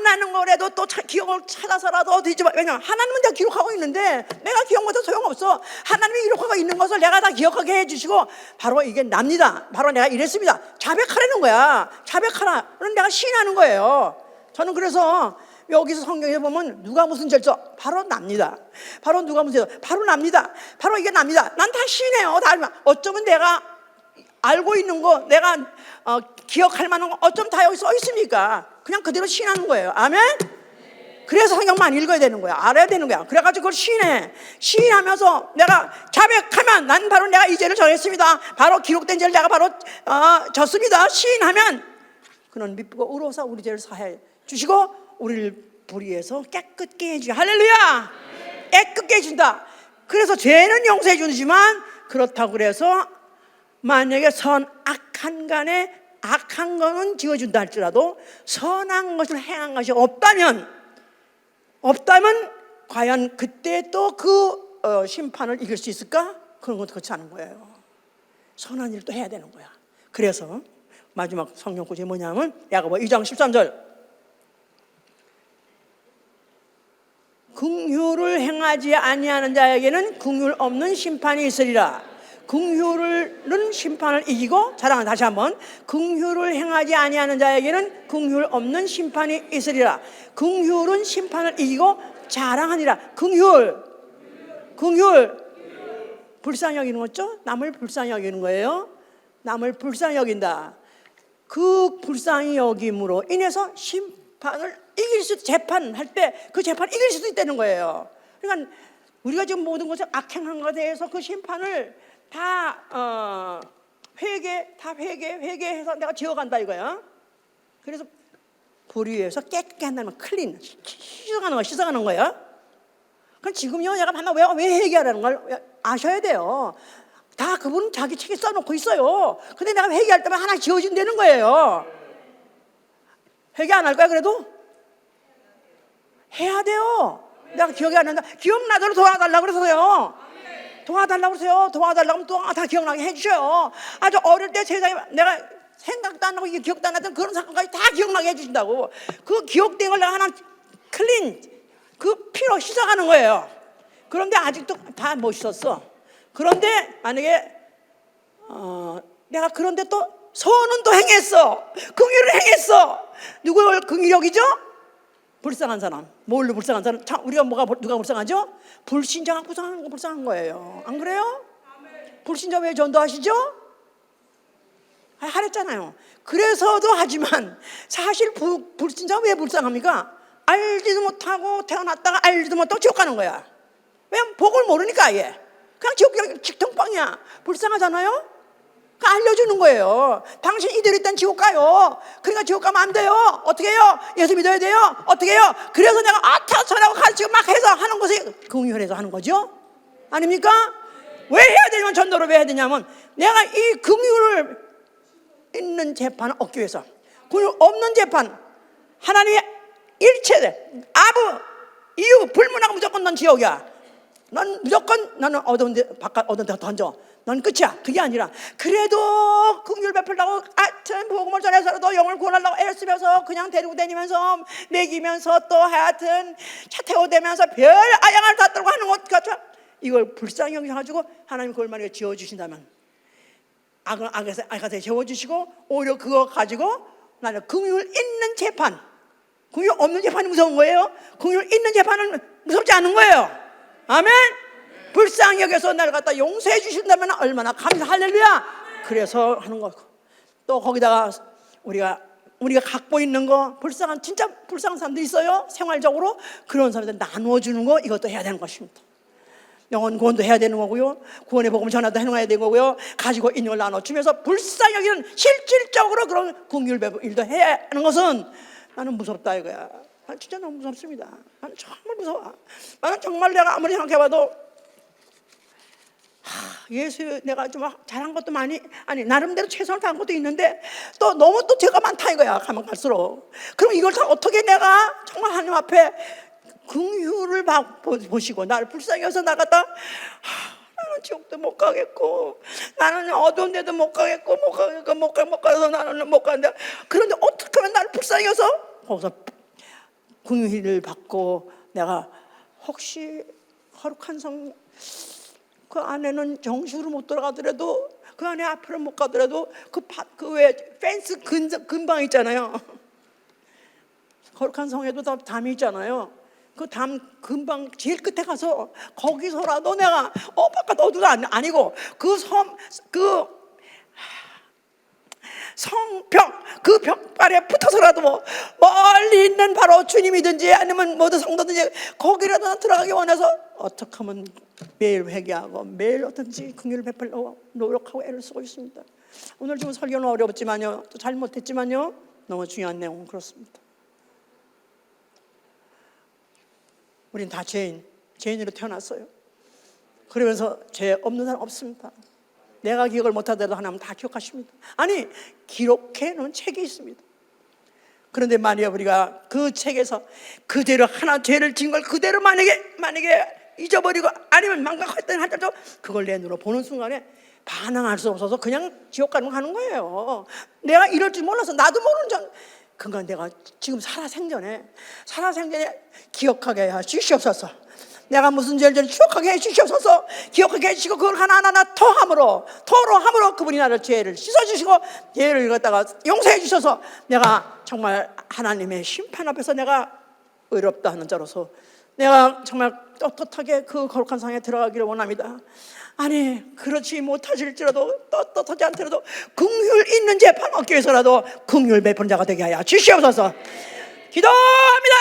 A: 나는 거라도 또 기억을 찾아서라도 뒤집어. 왜냐면 하나님은 내가 기록하고 있는데 내가 기억 못해도 소용없어. 하나님이 기록하고 있는 것을 내가 다 기억하게 해주시고 바로 이게 납니다. 바로 내가 이랬습니다. 자백하라는 거야. 자백하라. 그럼 내가 시인하는 거예요. 저는 그래서 여기서 성경에 보면 누가 무슨 죄죠? 바로 납니다. 바로 누가 무슨 죄죠? 바로 납니다. 바로 이게 납니다. 난 다 시인해요. 다 어쩌면 내가 알고 있는 거, 내가 기억할 만한 거 어쩜 다 여기 써 있습니까? 그냥 그대로 시인하는 거예요. 아멘? 그래서 성경만 읽어야 되는 거야. 알아야 되는 거야. 그래가지고 그걸 시인해. 시인하면서 내가 자백하면 난 바로 내가 이 죄를 정했습니다. 바로 기록된 죄를 내가 바로 졌습니다. 시인하면 그는 미쁘고 의로워서 우리 죄를 사해 주시고 우리를 불의해서 깨끗게 해주죠. 할렐루야! 깨끗게 해준다. 그래서 죄는 용서해 주지만 그렇다고 그래서 만약에 악한 간에 악한 거는 지워준다 할지라도 선한 것을 행한 것이 없다면 과연 그때 또 그 심판을 이길 수 있을까? 그런 것도 그렇지 않은 거예요. 선한 일도 해야 되는 거야. 그래서 마지막 성경 구절이 뭐냐면 야고보 2장 13절, 긍휼을 행하지 아니하는 자에게는 긍휼 없는 심판이 있으리라. 긍휼은 심판을 이기고, 자랑은 다시 한번, 긍휼을 행하지 아니하는 자에게는 긍휼 없는 심판이 있으리라. 긍휼은 심판을 이기고 자랑하니라. 긍휼 불쌍히 여기는 거죠? 남을 불쌍히 여기는 거예요. 남을 불쌍히 여긴다. 그 불쌍히 여김으로 인해서 심판을 이길 수, 재판할 때 그 재판을 이길 수도 있다는 거예요. 그러니까 우리가 지금 모든 것을 악행한 것에 대해서 그 심판을 다 회개해서 내가 지어간다 이거야. 그래서 불의해서 깨끗게 한다는 건 클린, 씻어가는 거야. 그럼 지금요, 내가 만나 왜 회개하라는 걸 아셔야 돼요. 다 그분은 자기 책에 써놓고 있어요. 근데 내가 회개할 때만 하나 지어준다는 거예요. 회개 안 할 거야 그래도? 해야 돼요. 내가 기억이 안 난다. 기억나도록 도와달라고 그래서요. 도와달라고 그러세요. 도와달라고 하면 또 다 기억나게 해주셔요. 아주 어릴 때 세상에 내가 생각도 안 나고 기억도 안 나던 그런 사건까지 다 기억나게 해주신다고. 그 기억된 걸 내가 하나 클린, 그 피로 씻어가는 거예요. 그런데 아직도 다 못 씻었어. 그런데 만약에 내가 그런데 또 선은 또 행했어. 긍휼을 행했어. 누구를 긍휼히 여기죠? 불쌍한 사람. 뭘로 불쌍한 사람? 자, 우리가 누가 불쌍하죠? 불신자가 불쌍한 거예요. 안 그래요? 불신자 왜 전도하시죠? 하랬잖아요. 그래서도 하지만 사실 불신자가 왜 불쌍합니까? 알지도 못하고 태어났다가 알지도 못하고 지옥 가는 거야. 왜냐면 복을 모르니까 아예. 그냥 지옥 직통빵이야. 불쌍하잖아요? 알려주는 거예요. 당신 이대로 있다면 지옥 가요. 그러니까 지옥 가면 안 돼요. 어떻게 해요? 예수 믿어야 돼요. 어떻게 해요? 그래서 내가 아타서라고 가르치고 막 해서 하는 것이 긍휼해서 하는 거죠. 아닙니까? 왜 해야 되냐면, 전도를 왜 해야 되냐면, 내가 이 긍휼을 있는 재판을 얻기 위해서, 긍휼 없는 재판, 하나님의 일체대 아부 이유 불문하고 무조건 넌 지옥이야. 넌 무조건 나는 어두운 데 바깥 어두운 데 던져. 넌 끝이야. 그게 아니라 그래도 긍휼 베풀려고 하여튼 복음을 전해서라도 영을 구원하려고 애쓰면서 그냥 데리고 다니면서 먹이면서 또 하여튼 차 태워대면서 별 아양을 다 떨고 하는 것 같아. 이걸 불쌍히 여기셔가지고 하나님 그걸 만약에 지어주신다면 악에서 지어주시고 오히려 그거 가지고 나는 긍휼 있는 재판, 긍휼 없는 재판이 무서운 거예요. 긍휼 있는 재판은 무섭지 않은 거예요. 아멘. 불쌍히 여겨서 나를 갖다 용서해 주신다면 얼마나 할렐루야. 그래서 하는 거고, 또 거기다가 우리가 갖고 있는 거 진짜 불쌍한 사람들 있어요. 생활적으로 그런 사람들 나누어주는 거, 이것도 해야 되는 것입니다. 영혼 구원도 해야 되는 거고요, 구원의 복음 전화도 해야 되는 거고요, 가지고 있는 걸 나눠주면서 불쌍히 여기는 실질적으로 그런 긍휼 베풀 일도 해야 하는 것은 나는 무섭다 이거야. 난 진짜 너무 무섭습니다. 나는 정말 무서워. 나는 정말 내가 아무리 생각해봐도 예수 내가 좀 잘한 것도 많이, 아니 나름대로 최선을 다한 것도 있는데 또 너무 또 죄가 많다 이거야. 가면 갈수록. 그럼 이걸 다 어떻게 내가 정말 하나님 앞에 긍휼을 보시고 나를 불쌍히 여서 나갔다, 나는 지옥도 못 가겠고, 나는 어두운 데도 못 가겠고, 못 가서 나는 못 가는데, 그런데 어떻게 하면 나를 불쌍히 여서 거기서 긍휼을 받고, 내가 혹시 거룩한 성 그 안에는 정식으로 못 들어가더라도, 그 안에 앞으로 못 가더라도 그 왜 펜스 근방 있잖아요. 거룩한 성에도 담이 있잖아요. 그 담 근방 제일 끝에 가서 거기서라도 내가 바깥 어두도 아니고 그 성벽 그 벽발에 붙어서라도 멀리 있는 바로 주님이든지 아니면 모든 성도든지 거기라도 들어가기 원해서 어떻게 하면 매일 회개하고 매일 어떤지 긍휼을 베풀려고 노력하고 애를 쓰고 있습니다. 오늘 좀 설교는 어렵지만요, 또 잘못했지만요, 너무 중요한 내용은 그렇습니다. 우린 다 죄인으로 태어났어요. 그러면서 죄 없는 사람 없습니다. 내가 기억을 못하더라도 하나님은 다 기억하십니다. 아니, 기록해 놓은 책이 있습니다. 그런데 만약 우리가 그 책에서 그대로 하나 죄를 지은 걸 그대로 만약에 잊어버리고 아니면 망각했다는 하더라도 그걸 내 눈으로 보는 순간에 반항할 수 없어서 그냥 지옥 가는 거 하는 거예요. 내가 이럴 줄 몰라서, 나도 모르는 줄. 그건 내가 지금 살아생전에 기억하게 해주시옵소서. 내가 무슨 죄를 추억하게 해주시옵소서. 기억하게 해주시고 그걸 하나하나 토로 함으로 그분이 나를 죄를 씻어주시고 죄를 갖다가 용서해 주셔서 내가 정말 하나님의 심판 앞에서 내가 의롭다 하는 자로서 내가 정말 떳떳하게 그 거룩한 상에 들어가기를 원합니다. 아니, 그렇지 못하실지라도, 떳떳하지 않더라도 긍휼 있는 재판 얻기 위해서라도 긍휼 베푸는 자가 되게 하여 주시옵소서. 기도합니다.